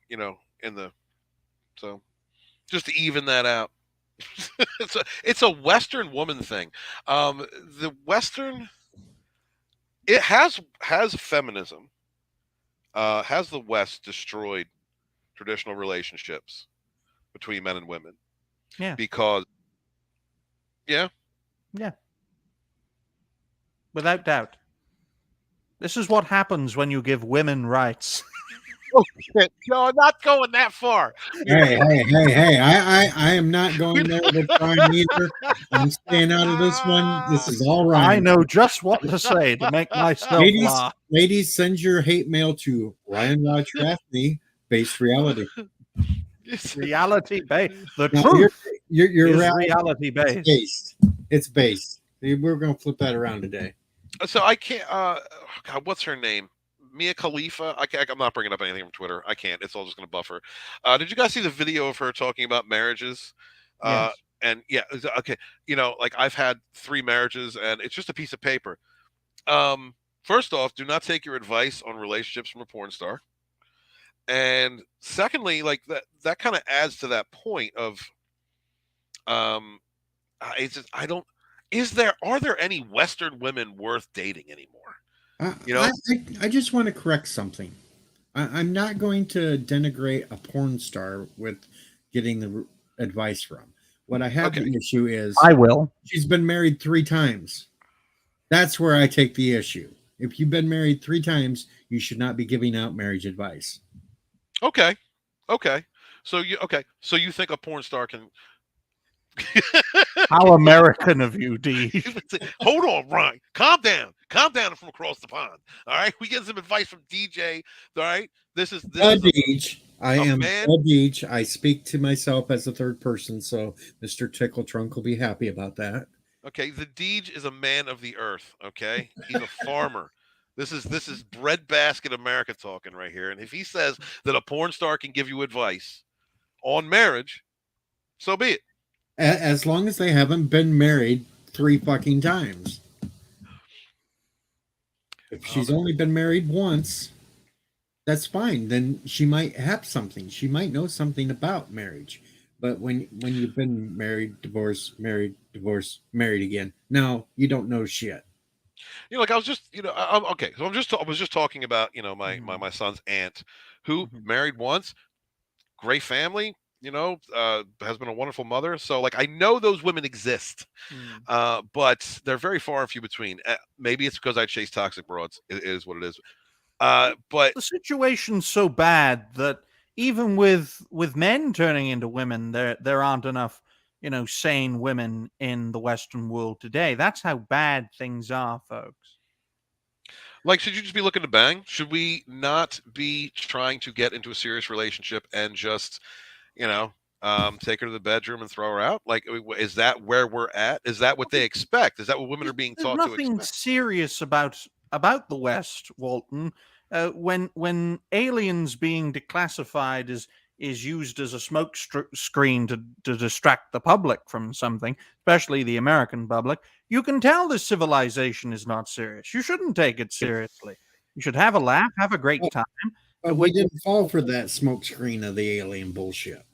so just to even that out. it's a Western woman thing. The Western, it has feminism. Has the West destroyed traditional relationships between men and women? Yeah. Because yeah. Without doubt. This is what happens when you give women rights. Oh shit! No, I'm not going that far. Hey! I am not going there with Brian either. I'm staying out of this one. This is all right. I know just what to say to make myself laugh. Ladies, send your hate mail to Ryan Roger Athay, based reality. Reality based. The truth. You're is reality based. It's based. We're going to flip that around today. So I can't. God, what's her name? Mia Khalifa. I'm not bringing up anything from Twitter. I can't. It's all just going to buffer. Did you guys see the video of her talking about marriages? Yes. And yeah, okay. Like I've had 3 marriages, and it's just a piece of paper. First off, do not take your advice on relationships from a porn star. And secondly, like that kind of adds to that point of, it's just, are there any Western women worth dating anymore? I just want to correct something. I'm not going to denigrate a porn star with getting the advice from. What I have the issue is I will. She's been married 3 times. That's where I take the issue. If you've been married 3 times, you should not be giving out marriage advice. Okay. So you think a porn star can? How American of you, D. Hold on, Ryan. Calm down. calm down from across the pond. All right, we get some advice from DJ. All right, this is Deej. I am man. Deej. I speak to myself as a third person, so Mr. Tickle Trunk will be happy about that. Okay, the Deej is a man of the earth. Okay, he's a farmer. This is breadbasket America talking right here. And if he says that a porn star can give you advice on marriage, so be it. As long as they haven't been married 3 fucking times. If she's only been married once, that's fine. Then she might have something. She might know something about marriage. But when you've been married, divorced, married, divorced, married again, now you don't know shit. You know, like I was just, okay. So I was just talking about, my son's aunt, who married once, great family, has been a wonderful mother. So like I know those women exist, but they're very far and few between. Maybe it's because I chase toxic broads. It is what it is. But the situation's so bad that even with men turning into women, there aren't enough, sane women in the Western world today. That's how bad things are, folks. Like, should you just be looking to bang? Should we not be trying to get into a serious relationship and just, take her to the bedroom and throw her out? Like, is that where we're at? Is that what they expect? Is that what women are being taught to Nothing expect? serious about the West, Walton. When aliens being declassified is used as a smoke screen to distract the public from something, especially the American public, you can tell this civilization is not serious. You shouldn't take it seriously. You should have a laugh, have a great time. But we didn't fall for that smoke screen of the alien bullshit.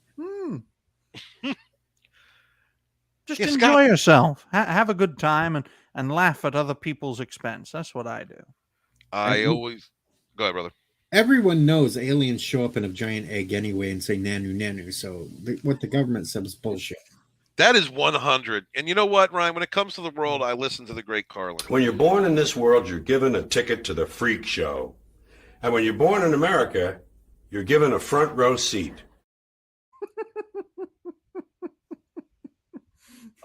Just enjoy yourself. Have a good time and laugh at other people's expense. That's what I do. I always go ahead, brother. Everyone knows aliens show up in a giant egg anyway and say nanu nanu. So what the government said is bullshit. That is 100. And you know what, Ryan? When it comes to the world, I listen to the great Carlin. When you're born in this world, you're given a ticket to the freak show. And when you're born in America, you're given a front row seat.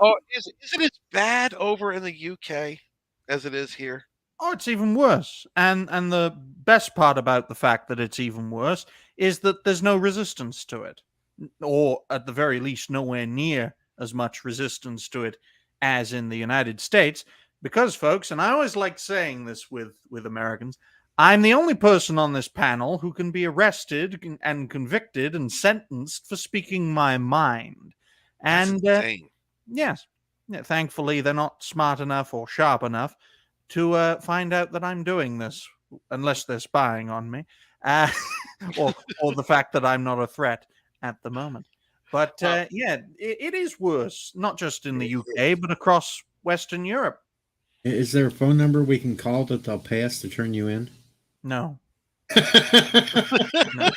Oh, is it as bad over in the UK as it is here? Oh, it's even worse. And the best part about the fact that it's even worse is that there's no resistance to it. Or at the very least, nowhere near as much resistance to it as in the United States. Because, folks, and I always like saying this with Americans, I'm the only person on this panel who can be arrested and convicted and sentenced for speaking my mind. And yes, thankfully they're not smart enough or sharp enough to find out that I'm doing this, unless they're spying on me, or the fact that I'm not a threat at the moment. But it is worse, not just in the UK, but across Western Europe. Is there a phone number we can call that they'll pay us to turn you in? No. No.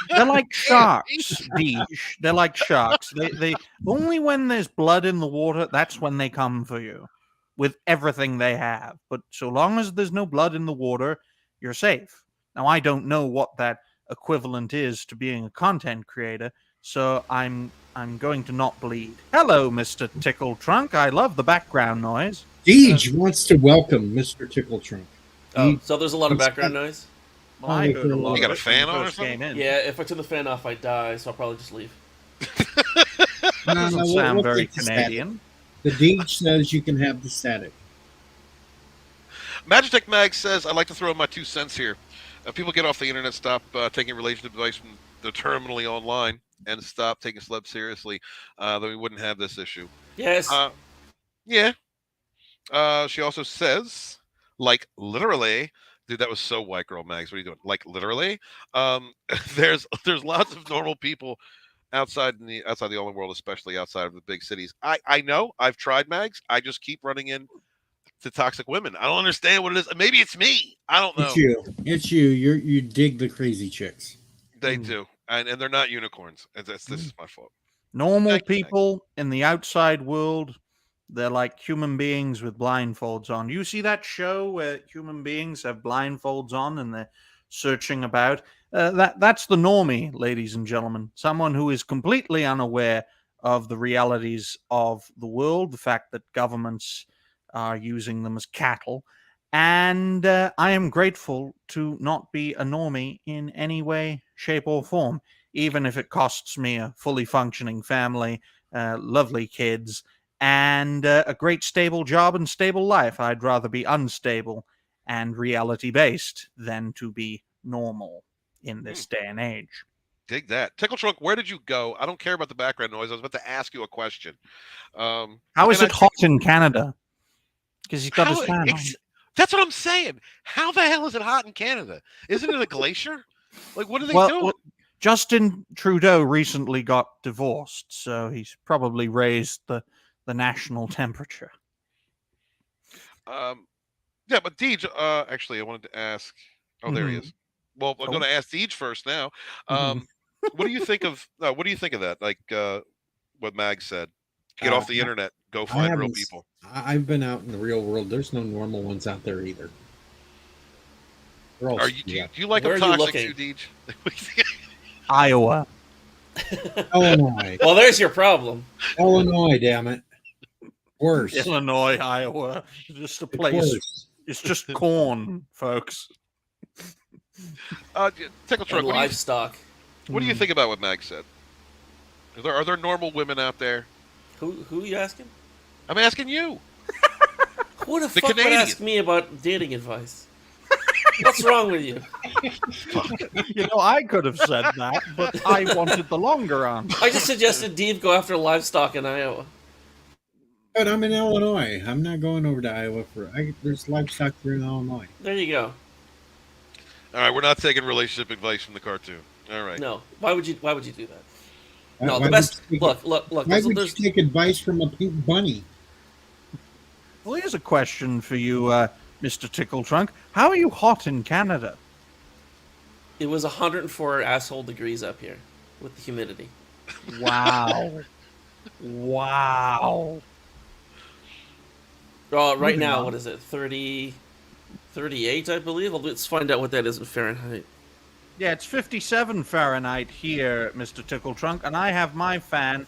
They're like sharks, Deej. They're like sharks. They only when there's blood in the water, that's when they come for you with everything they have. But so long as there's no blood in the water, you're safe. Now, I don't know what that equivalent is to being a content creator, so I'm going to not bleed. Hello, Mr. Tickle Trunk. I love the background noise. Deej wants to welcome Mr. Tickle Trunk. Oh, so there's a lot of background noise? Well, I heard a lot. You got a fan on or something? Yeah, if I turn the fan off, I die, so I'll probably just leave. Doesn't sound very Canadian. The Deej says you can have the static. Magitech Mag says, I'd like to throw in my 2 cents here. People get off the internet, stop taking relationship advice from the terminally online, and stop taking celebs seriously, then we wouldn't have this issue. Yes. Yeah. She also says, like, literally, dude, that was so white girl, Mags. What are you doing? Like, literally, there's lots of normal people outside the online world, especially outside of the big cities. I know I've tried, Mags. I just keep running in to toxic women. I don't understand what it is. Maybe it's me. I don't know. It's you. You dig the chicks. They do, and they're not unicorns. This is my fault. Normal people in the outside world, they're like human beings with blindfolds on. You see that show where human beings have blindfolds on and they're searching about? That's the normie, ladies and gentlemen. Someone who is completely unaware of the realities of the world, the fact that governments are using them as cattle, And I am grateful to not be a normie in any way, shape, or form, even if it costs me a fully functioning family, lovely kids, and a great stable job and stable life. I'd rather be unstable and reality based than to be normal in this day and age. Dig that. Tickle Trunk, where did you go? I don't care about the background noise. I was about to ask you a question. How is it hot in Canada? Because he's got his fan on. That's what I'm saying. How the hell is it hot in Canada? Isn't it a glacier? Like, what are they doing? Well, Justin Trudeau recently got divorced, so he's probably raised the national temperature. Yeah, but Deej, actually, I wanted to ask. Oh, there he is. Well, I'm going to ask Deej first now. What do you think of? What do you think of that? Like what Mag said. Get off the internet. Go find real people. I've been out in the real world. There's no normal ones out there either. Do you like them toxic too, Deej? Iowa. Illinois. Well, there's your problem. Illinois, damn it. Worse. Illinois, Iowa. Just a place. It's just corn, folks. Tickle Truck. Livestock. What do you think about what Mag said? Are there normal women out there? Who are you asking? I'm asking you. Who the fuck would ask me about dating advice? What's wrong with you? You know, I could have said that, but I wanted the longer answer. I just suggested Dave go after livestock in Iowa. But I'm in Illinois. I'm not going over to Iowa there's livestock here in Illinois. There you go. All right, we're not taking relationship advice from the cartoon. All right. No. Why would you do that? No, the best. Look. Why would you take advice from a pink bunny? Well, here's a question for you, Mr. Tickle Trunk. How are you hot in Canada? It was 104 asshole degrees up here with the humidity. Wow. Wow. Right now, what is it? 38, I believe. Let's find out what that is in Fahrenheit. Yeah, it's 57 Fahrenheit here, Mr. Tickle Trunk, and I have my fan.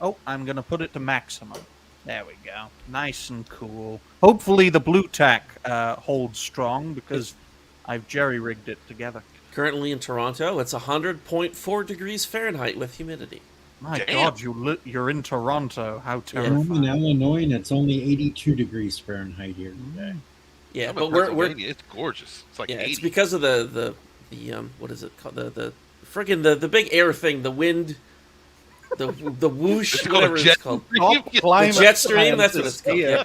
Oh, I'm going to put it to maximum. There we go. Nice and cool. Hopefully the blue tack holds strong because I've jerry-rigged it together. Currently in Toronto, it's 100.4 degrees Fahrenheit with humidity. My God, you're in Toronto. How terrifying. I'm in Illinois, and it's only 82 degrees Fahrenheit here today. Yeah, but we're it's gorgeous. It's like 80. It's because of the what is it called? The friggin' the big air thing, the wind, the whoosh, whatever it's called. The jet stream, that's what it's called. Yeah.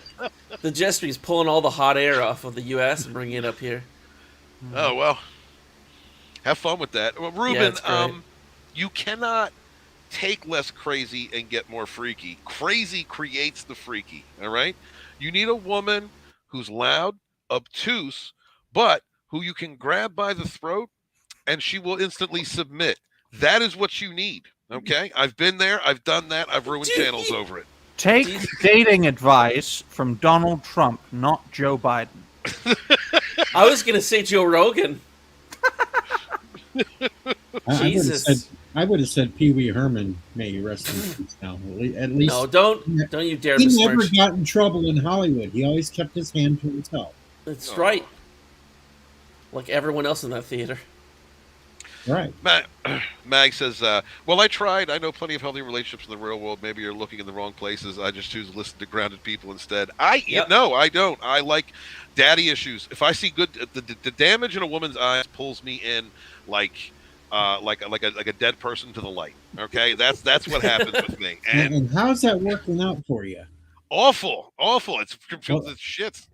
The jet stream is pulling all the hot air off of the U.S. and bringing it up here. Oh well, have fun with that. Well, Ruben, you cannot take less crazy and get more freaky. Crazy creates the freaky. All right, you need a woman who's loud, obtuse, but who you can grab by the throat and she will instantly submit. That is what you need. Okay, I've been there. I've done that. I've ruined channels over it. Take dating advice from Donald Trump, not Joe Biden. I was going to say Joe Rogan. Jesus. I would have said Pee Wee Herman, may he rest in peace now. At least. No, don't you dare. He never got in trouble in Hollywood. He always kept his hand to himself. That's right. Like everyone else in that theater. Right. Mag says, well, I tried. I know plenty of healthy relationships in the real world. Maybe you're looking in the wrong places. I just choose to listen to grounded people instead. No, I don't. I like daddy issues. If I see good, the damage in a woman's eyes pulls me in like a dead person to the light. Okay, that's what happens with me. And how's that working out for you? Awful. It's shit.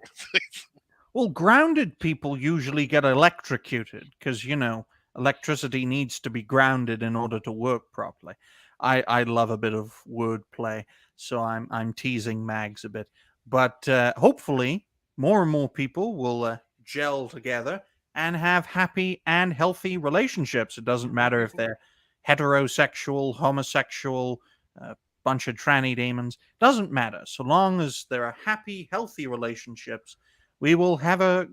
Well, grounded people usually get electrocuted because, you know, electricity needs to be grounded in order to work properly. I love a bit of wordplay, so I'm teasing Mags a bit. But hopefully more and more people will gel together and have happy and healthy relationships. It doesn't matter if they're heterosexual, homosexual, bunch of tranny demons. Doesn't matter. So long as there are happy, healthy relationships, we will have a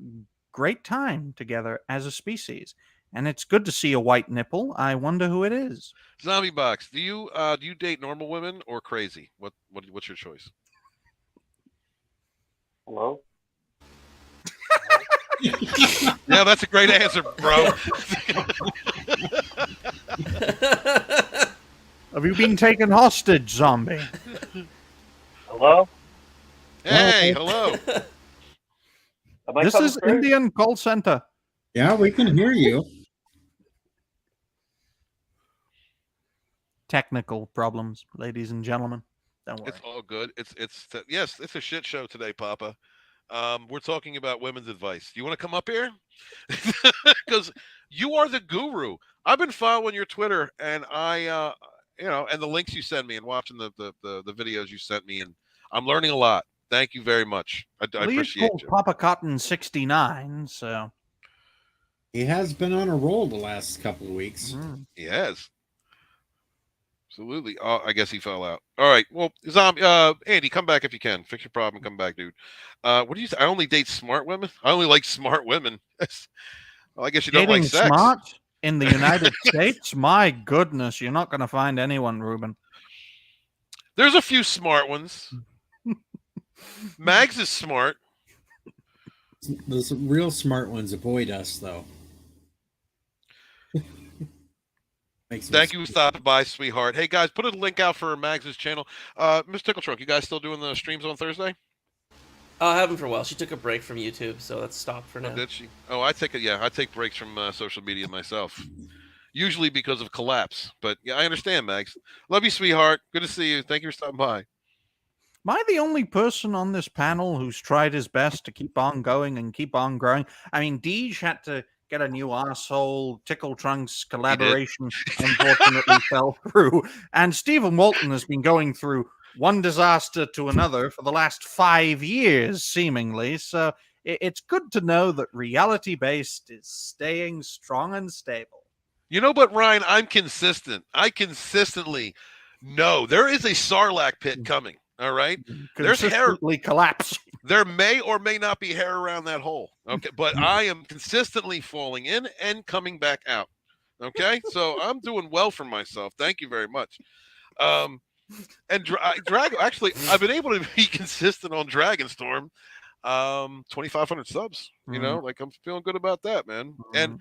great time together as a species. And it's good to see a white nipple. I wonder who it is. Zombie Box, do you date normal women or crazy? What's your choice? Hello? Yeah, that's a great answer, bro. Have you been taken hostage, zombie? Hello? Hey, hello. Am I This coming is through? Indian call center. Yeah, we can hear you. Technical problems, ladies and gentlemen. Don't worry. It's all good. Yes, it's a shit show today, Papa. We're talking about women's advice. Do you want to come up here? Because you are the guru. I've been following your Twitter, and and the links you send me, and watching the videos you sent me, and I'm learning a lot. Thank you very much. I appreciate you. Papa Cotton 69, so he has been on a roll the last couple of weeks. He has. Absolutely. Oh, I guess he fell out. All right. Well, Andy, come back if you can. Fix your problem. Come back, dude. What do you say? I only date smart women. I only like smart women. Well, I guess you don't like sex. Smart in the United States? My goodness, you're not going to find anyone, Ruben. There's a few smart ones. Mags is smart. Those real smart ones avoid us, though. Thank you for stopping by, sweetheart. Hey, guys, put a link out for Mags' channel. Miss Tickle Trunk, you guys still doing the streams on Thursday? I haven't for a while. She took a break from YouTube, so that's stopped for now. Oh, did she? Oh, I take breaks from social media myself. Usually because of collapse. But, yeah, I understand, Mags. Love you, sweetheart. Good to see you. Thank you for stopping by. Am I the only person on this panel who's tried his best to keep on going and keep on growing? I mean, Deej had to get a new asshole. Tickle Trunks collaboration unfortunately fell through. And Stephen Walton has been going through one disaster to another for the last 5 years, seemingly. So it's good to know that reality-based is staying strong and stable. You know what, Ryan? I'm consistent. I consistently know there is a Sarlacc pit coming. All right. There's hair collapse. There may or may not be hair around that hole. Okay. But I am consistently falling in and coming back out. Okay. So I'm doing well for myself. Thank you very much. And actually, I've been able to be consistent on Dragonstorm. 2,500 subs. You know, like I'm feeling good about that, man. And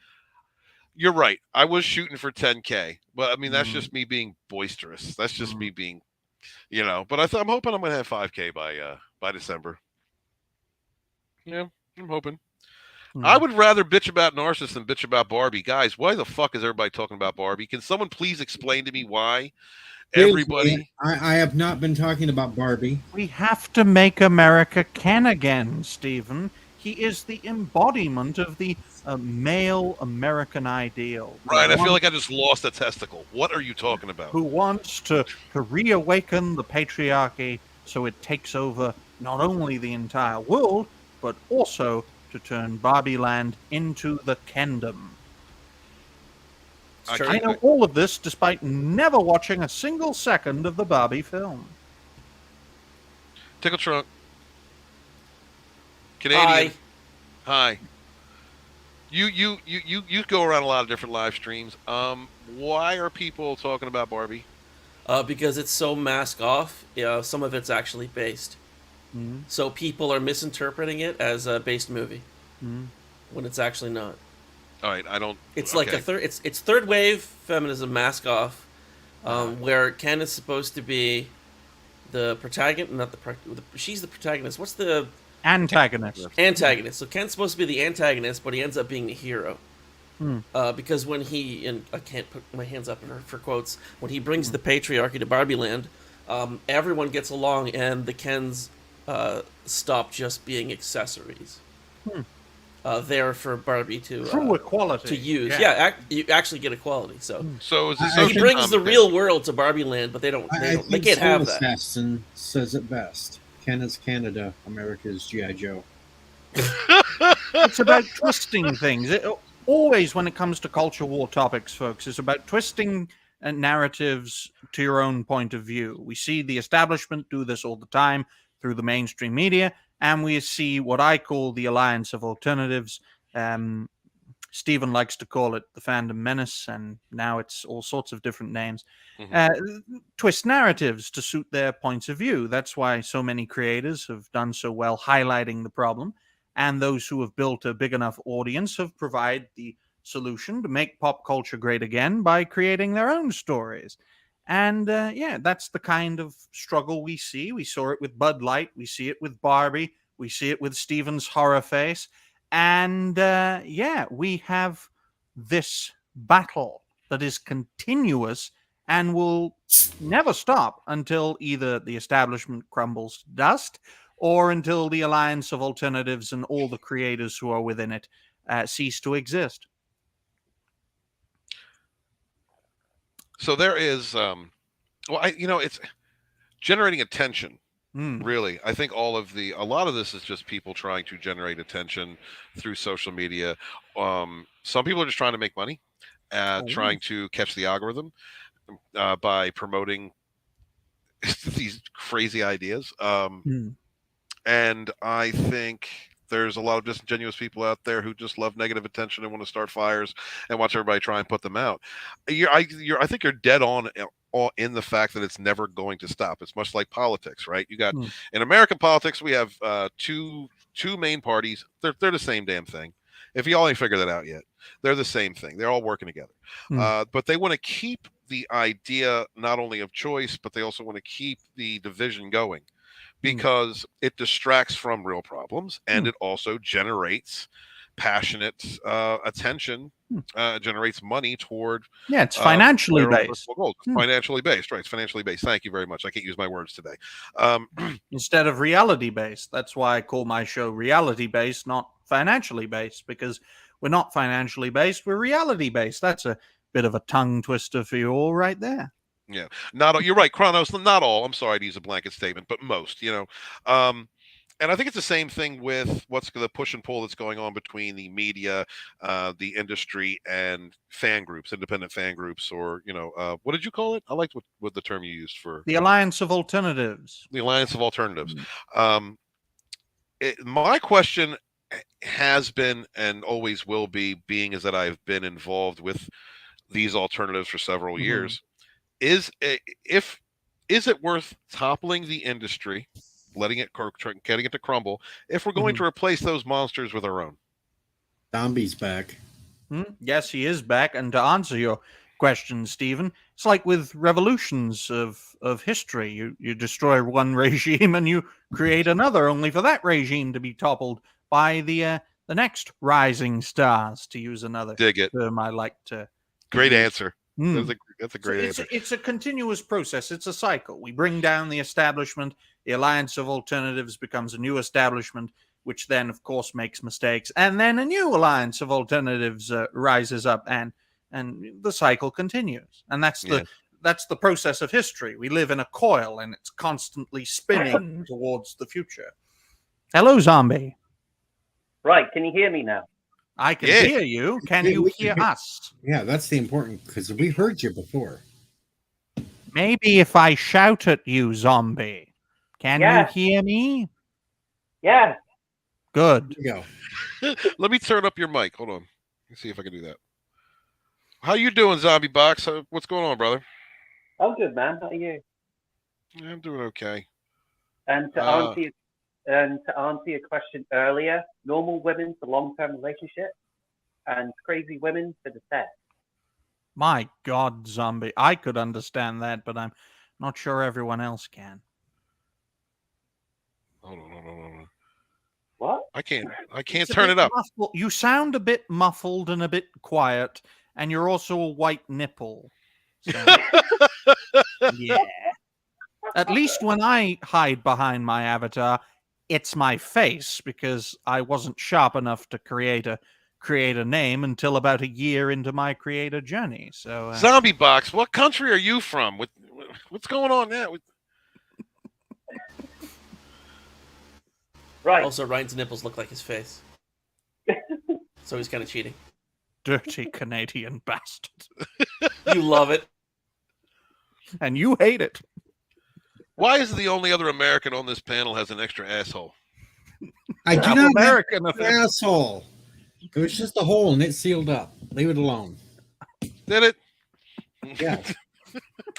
you're right. I was shooting for 10K, but I mean, that's just me being boisterous. That's just me being, but I'm hoping I'm going to have 5K by December. Yeah, I'm hoping. I would rather bitch about Narcissus than bitch about Barbie. Guys, why the fuck is everybody talking about Barbie? Can someone please explain to me why everybody... I have not been talking about Barbie. We have to make America can again, Stephen. He is the embodiment of the male American ideal. Right, I feel like I just lost a testicle. What are you talking about? Who wants to reawaken the patriarchy so it takes over not only the entire world, but also to turn Barbie Land into the kingdom. I know all of this despite never watching a single second of the Barbie film. Tickle Trunk. Canadian. Hi. You go around a lot of different live streams. Why are people talking about Barbie? Because it's so mask off. Some of it's actually based. So people are misinterpreting it as a based movie when it's actually not. All right, I don't. It's like it's third wave feminism mask off, where Ken is supposed to be the protagonist, not she's the protagonist. What's the antagonist? Antagonist. So Ken's supposed to be the antagonist, but he ends up being the hero. Because when and I can't put my hands up for quotes, when he brings the patriarchy to Barbie Land, everyone gets along, and the Kens stop just being accessories. There for Barbie to true equality to use. Yeah, you actually get equality. So is it he brings the real world to Barbie Land, but they can't have that. Assassin says it best. Ken is Canada, America is G.I. Joe. It's about twisting things. Always, when it comes to culture war topics, folks, it's about twisting narratives to your own point of view. We see the establishment do this all the time through the mainstream media, and we see what I call the Alliance of Alternatives. Stephen likes to call it the Fandom Menace, and now it's all sorts of different names. Twist narratives to suit their points of view. That's why so many creators have done so well highlighting the problem. and those who have built a big enough audience have provided the solution to make pop culture great again by creating their own stories. And that's the kind of struggle we see. We saw it with Bud Light. We see it with Barbie. We see it with Steven's horror face. And we have this battle that is continuous and will never stop until either the establishment crumbles to dust or until the alliance of alternatives and all the creators who are within it cease to exist. So there is, it's generating attention. Really, I think a lot of this is just people trying to generate attention through social media. Some people are just trying to make money, trying to catch the algorithm by promoting these crazy ideas. And I think there's a lot of disingenuous people out there who just love negative attention and want to start fires and watch everybody try and put them out. I think you're dead on in the fact that it's never going to stop. It's much like politics, right? You got in American politics, we have two main parties. They're the same damn thing. If y'all ain't figured that out yet, they're the same thing. They're all working together. But they want to keep the idea not only of choice, but they also want to keep the division going, because it distracts from real problems and it also generates passionate attention, generates money toward it's financially based. Goals. Financially based, right? It's financially based. Thank you very much. I can't use my words today. Instead of reality based. That's why I call my show reality based, not financially based, because we're not financially based, we're reality based. That's a bit of a tongue twister for you all right there. Yeah, you're right, Kronos. Not all. I'm sorry to use a blanket statement, but most. And I think it's the same thing with what's the push and pull that's going on between the media, the industry, and fan groups, independent fan groups, or what did you call it? I liked what the term you used for the Alliance of Alternatives. The Alliance of Alternatives. My question has been and always will be, being as that I've been involved with these alternatives for several years. Is it worth toppling the industry, getting it to crumble, if we're going to replace those monsters with our own? Zombie's back. Yes, he is back. And to answer your question, Stephen, it's like with revolutions of history. You destroy one regime and you create another, only for that regime to be toppled by the next rising stars, to use another term I like to. Great answer. That's a great answer. It's a continuous process. It's a cycle. We bring down the establishment. The Alliance of Alternatives becomes a new establishment, which then, of course, makes mistakes. And then a new Alliance of Alternatives rises up, and the cycle continues. And that's the process of history. We live in a coil, and it's constantly spinning towards the future. Hello, Zombie. Right. Can you hear me now? I can hear you. Can you hear us? Yeah, that's the important, because we heard you before. Maybe if I shout at you, Zombie, can you hear me? Yeah. Good. There you go. Let me turn up your mic. Hold on. Let's see if I can do that. How you doing, Zombie Box? What's going on, brother? I'm good, man. How are you? I'm doing okay. And to answer your question earlier, normal women for long-term relationships and crazy women for the sex. My God, Zombie, I could understand that, but I'm not sure everyone else can. Hold on. What? I can't turn it up. Muffled. You sound a bit muffled and a bit quiet, and you're also a white nipple. So, yeah. At least when I hide behind my avatar, it's my face, because I wasn't sharp enough to create a name until about a year into my creator journey. So, Zombie Box, what country are you from? What's going on now? Right. Also, Ryan's nipples look like his face, so he's kind of cheating. Dirty Canadian bastard. You love it, and you hate it. Why is the only other American on this panel has an extra asshole? I do not American have an asshole. It was just a hole and it sealed up. Leave it alone. Did it? Yeah.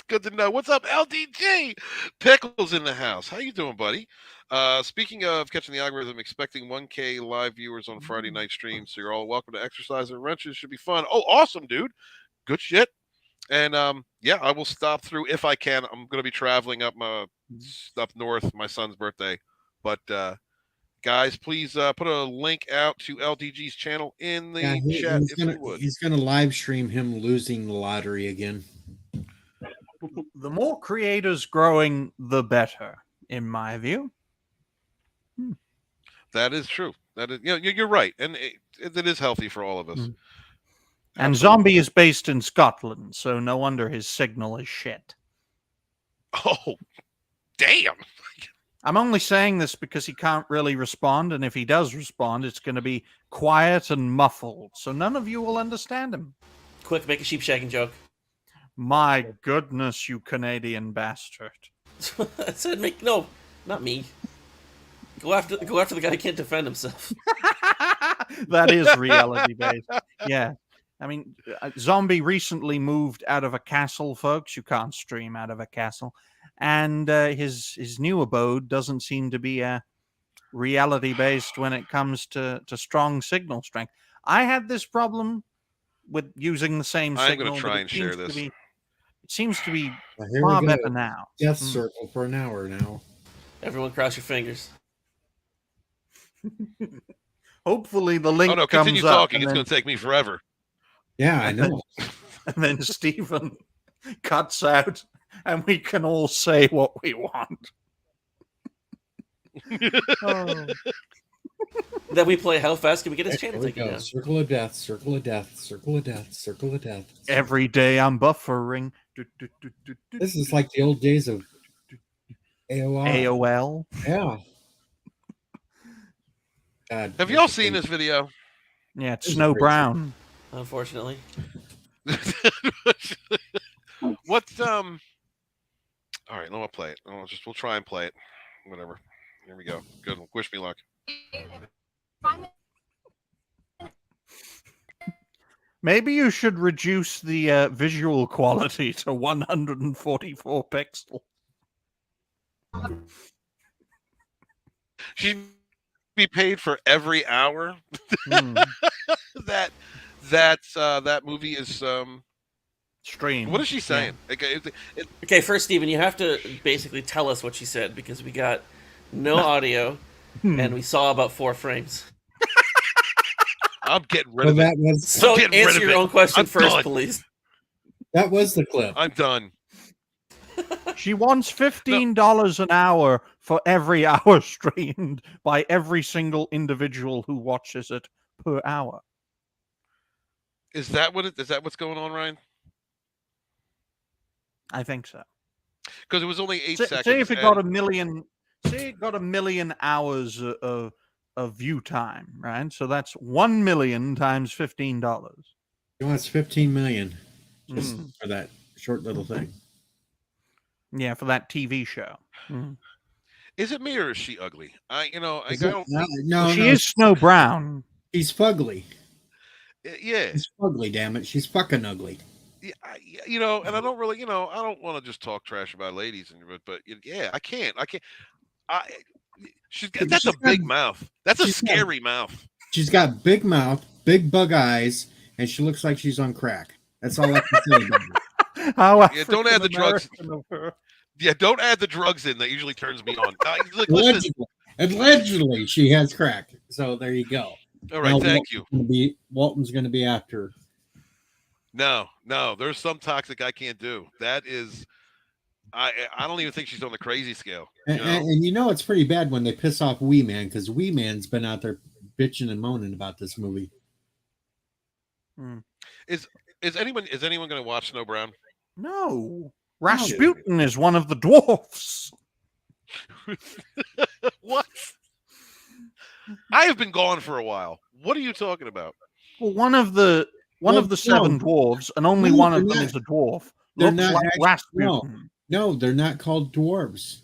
Good to know. What's up, LDG? Pickles in the house. How you doing, buddy? Speaking of catching the algorithm, expecting 1K live viewers on Friday night stream. So you're all welcome to exercise and wrenches. Should be fun. Oh, awesome, dude. Good shit. And yeah, I will stop through if I can. I'm going to be traveling up north, my son's birthday. But guys, please put a link out to LDG's channel in the chat if you would. He's gonna live stream him losing the lottery again. The more creators growing, the better, in my view. That is true. That is, you're right, and it is healthy for all of us. And Zombie is based in Scotland, so no wonder his signal is shit. Oh, damn. I'm only saying this because he can't really respond, and if he does respond, it's going to be quiet and muffled, so none of you will understand him. Quick, make a sheep shagging joke. My goodness, you Canadian bastard. I said no, not me. Go after the guy who can't defend himself. That is reality based. Yeah. I mean, Zombie recently moved out of a castle, folks. You can't stream out of a castle. And his new abode doesn't seem to be reality based when it comes to strong signal strength. I had this problem with using the same signal. I'm going to try and share this. It seems to be far better now. Death circle for an hour now. Everyone cross your fingers. Hopefully the link comes up. Continue talking. It's going to take me forever. Yeah, I know. And then Stephen cuts out, and we can all say what we want. Oh. Then we play How Fast Can We Get His Channel taken down? Circle of death, circle of death, circle of death, circle of death. Every day I'm buffering. This is like the old days of AOL. Yeah. God, have y'all seen this video? Yeah, it's Snow Brown. Unfortunately. What's all right, I'll play it. We'll try and play it. Whatever. Here we go. Good. Wish me luck. Maybe you should reduce the visual quality to 144 pixels. She'd be paid for every hour. That movie is streamed. What is she saying? Yeah. Okay, first, Steven, you have to basically tell us what she said because we got no audio and we saw about 4 frames. I'm getting rid of it. So answer your own question first, please. That was the clip. I'm done. She wants $15 an hour for every hour streamed by every single individual who watches it per hour. Is that what's going on, Ryan? I think so. Because it was only 8 seconds. Say if it got a million. Say it got a million hours of view time, right? So that's 1 million times $15. He wants 15 million just for that short little thing. Yeah, for that TV show. Is it me or is she ugly? No, she is Snow Brown. She's fugly. Yeah, she's fugly. Damn it, she's fucking ugly. Yeah, and I don't really, I don't want to just talk trash about ladies, but yeah, I can't. That's a big mouth. That's a scary mouth. She's got big mouth, big bug eyes, and she looks like she's on crack. That's all I can say about her. Don't add the drugs. Yeah, don't add the drugs in. That usually turns me on. Allegedly, she has crack. So there you go. All right, thank you. Walton's going to be after her. No, there's some toxic I can't do. That is, I don't even think she's on the crazy scale. And it's pretty bad when they piss off Wee Man, because Wee Man's been out there bitching and moaning about this movie. Is anyone going to watch Snow Brown? No. Rasputin is one of the dwarfs. What? I have been gone for a while. What are you talking about? Well, one of the 7 dwarves, and only one of them is a dwarf, looks like Rasputin. No, they're not called dwarves.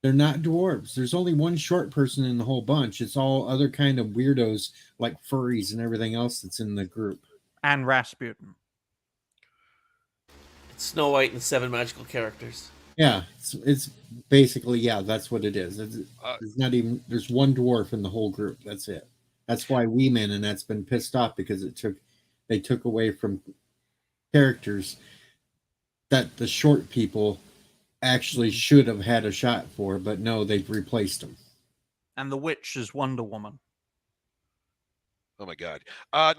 They're not dwarves. There's only one short person in the whole bunch. It's all other kind of weirdos like furries and everything else that's in the group. And Rasputin. It's Snow White and 7 magical characters. Yeah, it's basically, yeah, that's what it is. There's not even, there's one dwarf in the whole group. That's it. That's why Weeman and that's been pissed off because they took away from characters that the short people actually should have had a shot for, but no, they've replaced them. And the witch is Wonder Woman. Oh my God.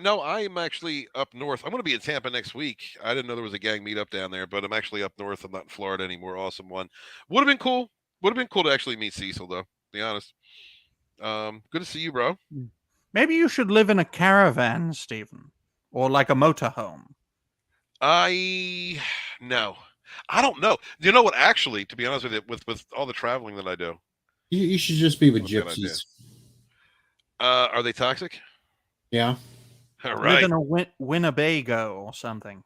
No, I am actually up north. I'm going to be in Tampa next week. I didn't know there was a gang meetup down there, but I'm actually up north. I'm not in Florida anymore. Awesome one. Would have been cool. Would have been cool to actually meet Cecil, though. To be honest. Good to see you, bro. Maybe you should live in a caravan, Stephen, or like a motorhome. No, I don't know. You know what? Actually, to be honest with you, with all the traveling that I do, You should just be with gypsies. Are they toxic? Yeah. All right. Live in a Winnebago or something.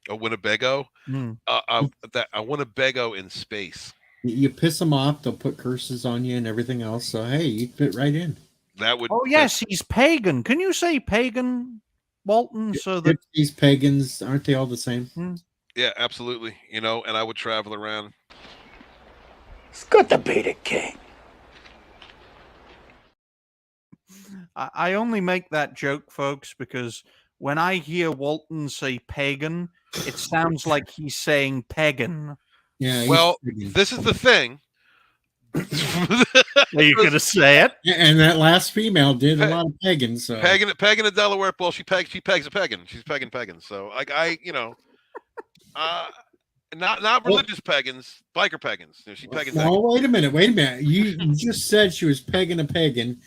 A Winnebago? A Winnebago in space. You piss them off, they'll put curses on you and everything else. So hey, you fit right in. That would. Oh yes, he's pagan. Can you say pagan, Walton? So that these pagans, aren't they all the same? Yeah, absolutely. You know, and I would travel around. It's good to be the king. I only make that joke, folks, because when I hear Walton say pagan, it sounds like he's saying pagan. Yeah. Well, this is the thing. Are you going to say it? And that last female did a lot of pegging. So pagan in Delaware. Well, she pegs a pagan. She's pegging. So like not religious pagans, biker pagans. She pegging. Oh, wait a minute. You just said she was pegging a pagan.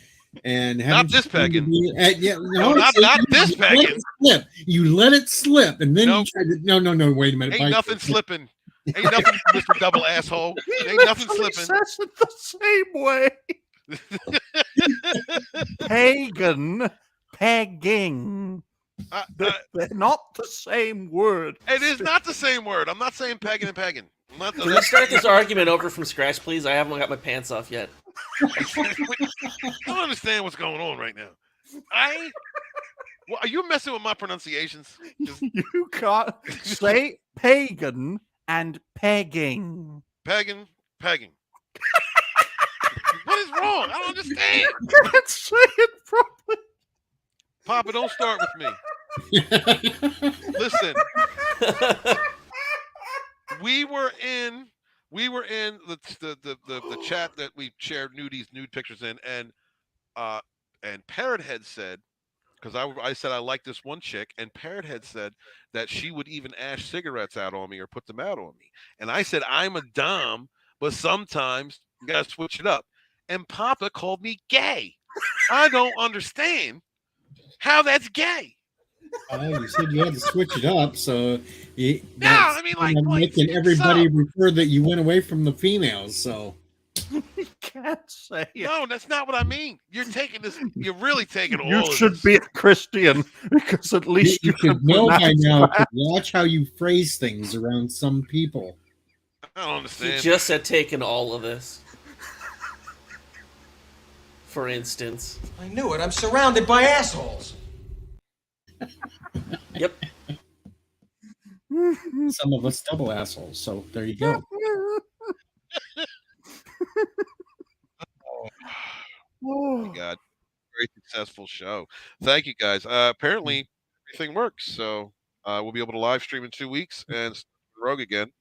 And not this pagan. No, not this pagan. You let it slip, and then you tried to. No. Wait a minute. Ain't nothing slipping. Ain't nothing, Mr. Double Asshole. Ain't nothing slipping. Says it the same way. Pagan, pegging. They're not the same word. It is not the same word. I'm not saying pagan and pagan. Can we start this argument over from scratch, please? I haven't got my pants off yet. I don't understand what's going on right now. Well, are you messing with my pronunciations? You can't say pagan and pegging. Pegging. What is wrong? I don't understand. You can't say it properly. Papa, don't start with me. Listen. We were in the chat that we shared nude pictures in, and Parrothead said, because I said I like this one chick, and Parrothead said that she would even ash cigarettes out on me or put them out on me, and I said I'm a dom, but sometimes you gotta switch it up, and Papa called me gay. I don't understand how that's gay. You said you had to switch it up, so making everybody refer that you went away from the females. So you can't say it. No, that's not what I mean. You're taking this. You're really taking all. You should be a Christian because at least you should know by now to watch how you phrase things around some people. I don't understand. He just said taking all of this. For instance, I knew it. I'm surrounded by assholes. Yep. Some of us double assholes, so there you go. Oh my God. Very successful show. Thank you guys. Apparently everything works, so we'll be able to live stream in 2 weeks and Rogue again.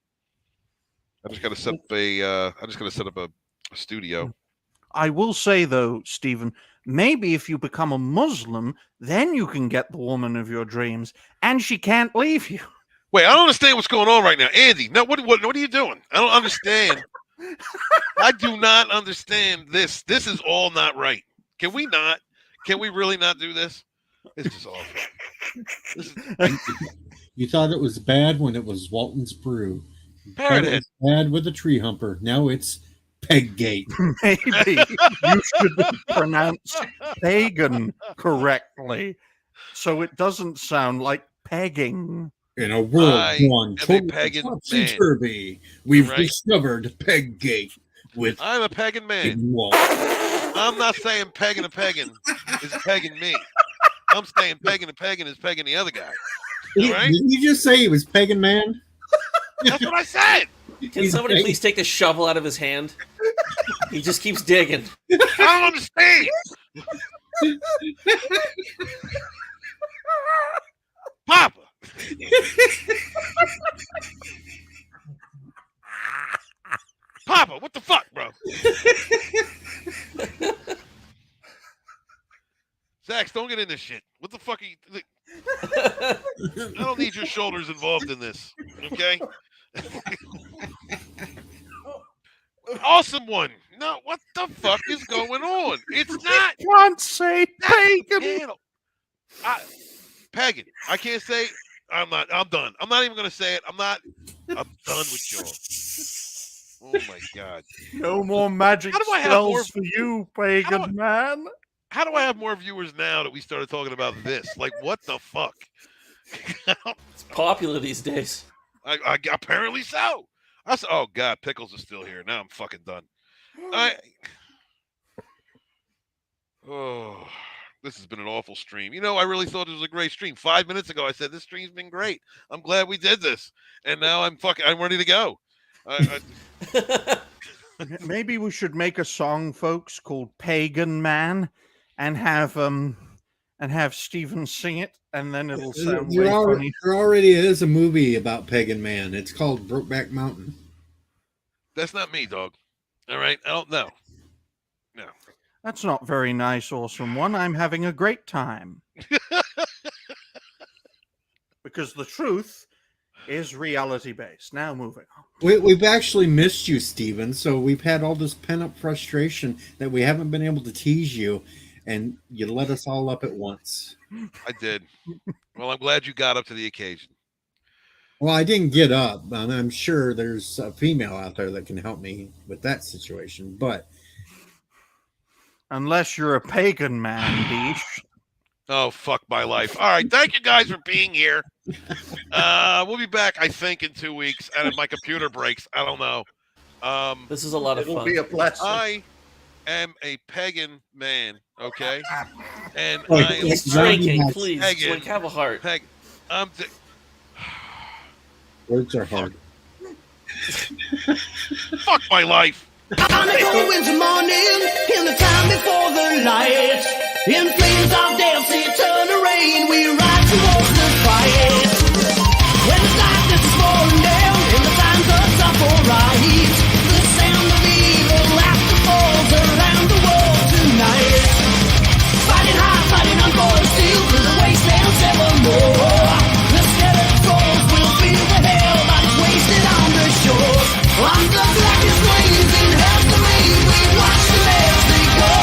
I just gotta set up a studio. I will say though, Stephen, maybe if you become a Muslim, then you can get the woman of your dreams, and she can't leave you. Wait, I don't understand what's going on right now, Andy. No, what are you doing? I don't understand. I do not understand this. This is all not right. Can we not? Can we really not do this? This is awful. You thought it was bad when it was Walton's Brew. Parrothead. Bad with a tree humper. Now it's Peggate. Maybe you should pronounce pagan correctly, so it doesn't sound like pegging. In a world gone pagan topsy-turvy, we've discovered Peggate with. I'm a pagan man. I'm not saying pegging a pagan is pegging me. I'm saying pegging a pagan is pegging the other guy. Right? Did you just say he was pagan man? That's what I said. Can somebody please take the shovel out of his hand? He just keeps digging. I don't understand. Papa. Papa, what the fuck, bro? Zax, don't get in this shit. What the fuck are you... I don't need your shoulders involved in this, okay? Awesome one. No, what the fuck is going on? It's not. Can't say pagan. Pagan. I can't say. I'm done. I'm not even gonna say it. I'm done with y'all. Oh my god. No more magic spells for you, pagan man. How do I have more viewers now that we started talking about this? Like, what the fuck? It's popular these days. I apparently so. Oh god, Pickles is still here. Now I'm fucking done. Oh, this has been an awful stream. You know, I really thought it was a great stream. 5 minutes ago, I said this stream's been great. I'm glad we did this, and now I'm ready to go. Maybe we should make a song, folks, called "Pagan Man," and have Steven sing it, and then it'll sound way funny. There already is a movie about Pagan Man. It's called Brokeback Mountain. That's not me, dog. All right, I don't know. No. That's not very nice, Awesome One. I'm having a great time. Because the truth is reality-based. Now moving on. We've actually missed you, Steven, so we've had all this pent-up frustration that we haven't been able to tease you, and you let us all up at once. I did. Well, I'm glad you got up to the occasion. Well, I didn't get up. I'm sure there's a female out there that can help me with that situation, but... Unless you're a pagan man, Beesh. Oh, fuck my life. All right, thank you guys for being here. We'll be back, I think, in 2 weeks, and if my computer breaks, I don't know. This is a lot of fun. It'll be a blessing. I am a pagan man, okay? And He's drinking, please. Pagan, Like, have a heart. Words are hard. Fuck my life. On a cold winter morning, in the time before the light, in flames of damp eternal rain, we ride towards the fight. When the darkness is falling down, and the times are tough or right, the sound of evil laughter falls around the world tonight. Fighting hard, fighting on board steel, through the wastelands evermore. The scattered souls will feel the hell that's wasted on the shore. On the blackest waves in hell's domain, we watch them as they go.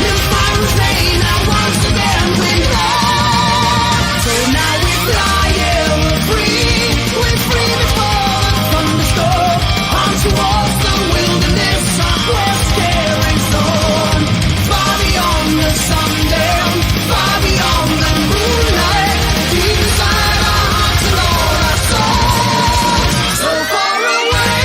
In fire's rain, and once again we love. So now we fly and we're free. We're free before the thunderstorm. On towards the wilderness, our quest carries on. Far beyond the sundown, far beyond the moonlight. Deep inside our hearts and all our souls. So far away.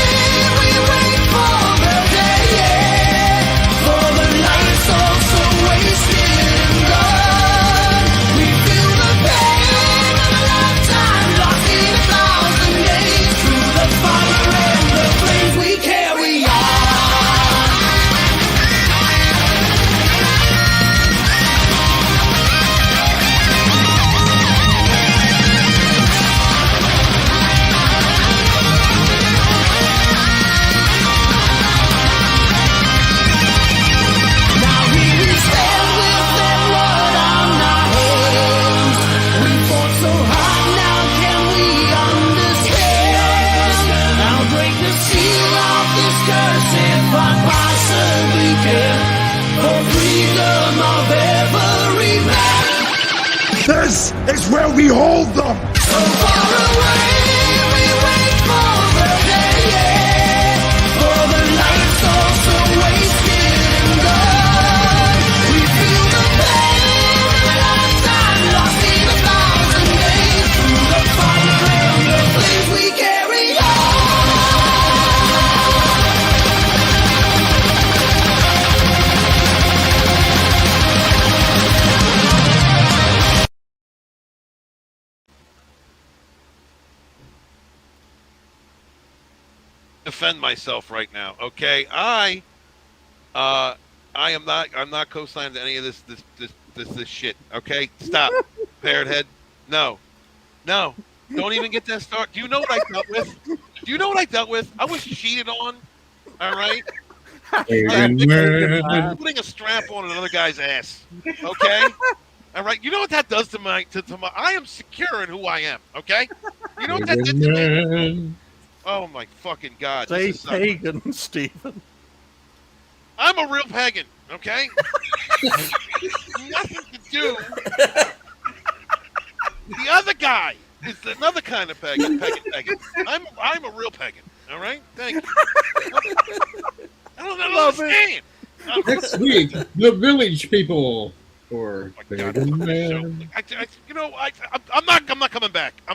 This is where we hold them! So far away, we wait for the day, for the life's all so wasted and gone. We feel the pain of a lifetime lost in 1,000 days. Through the fire and the flames we carry on. defend myself right now. Okay, I'm not co-signing to any of this shit. Okay, stop, parrot head. No, don't even get that start. Do you know what I dealt with? Do you know what I dealt with? I was cheated on. All right. Putting a strap on another guy's ass. Okay. All right. You know what that does to my? I am secure in who I am. Okay. You know what that did to me? Oh my fucking god! Say pagan, Stephen. I'm a real pagan. Okay. Nothing to do. The other guy is another kind of pagan. I'm a real pagan. All right. Thank you. I don't understand. Next week, the village people or I'm not coming back. I'm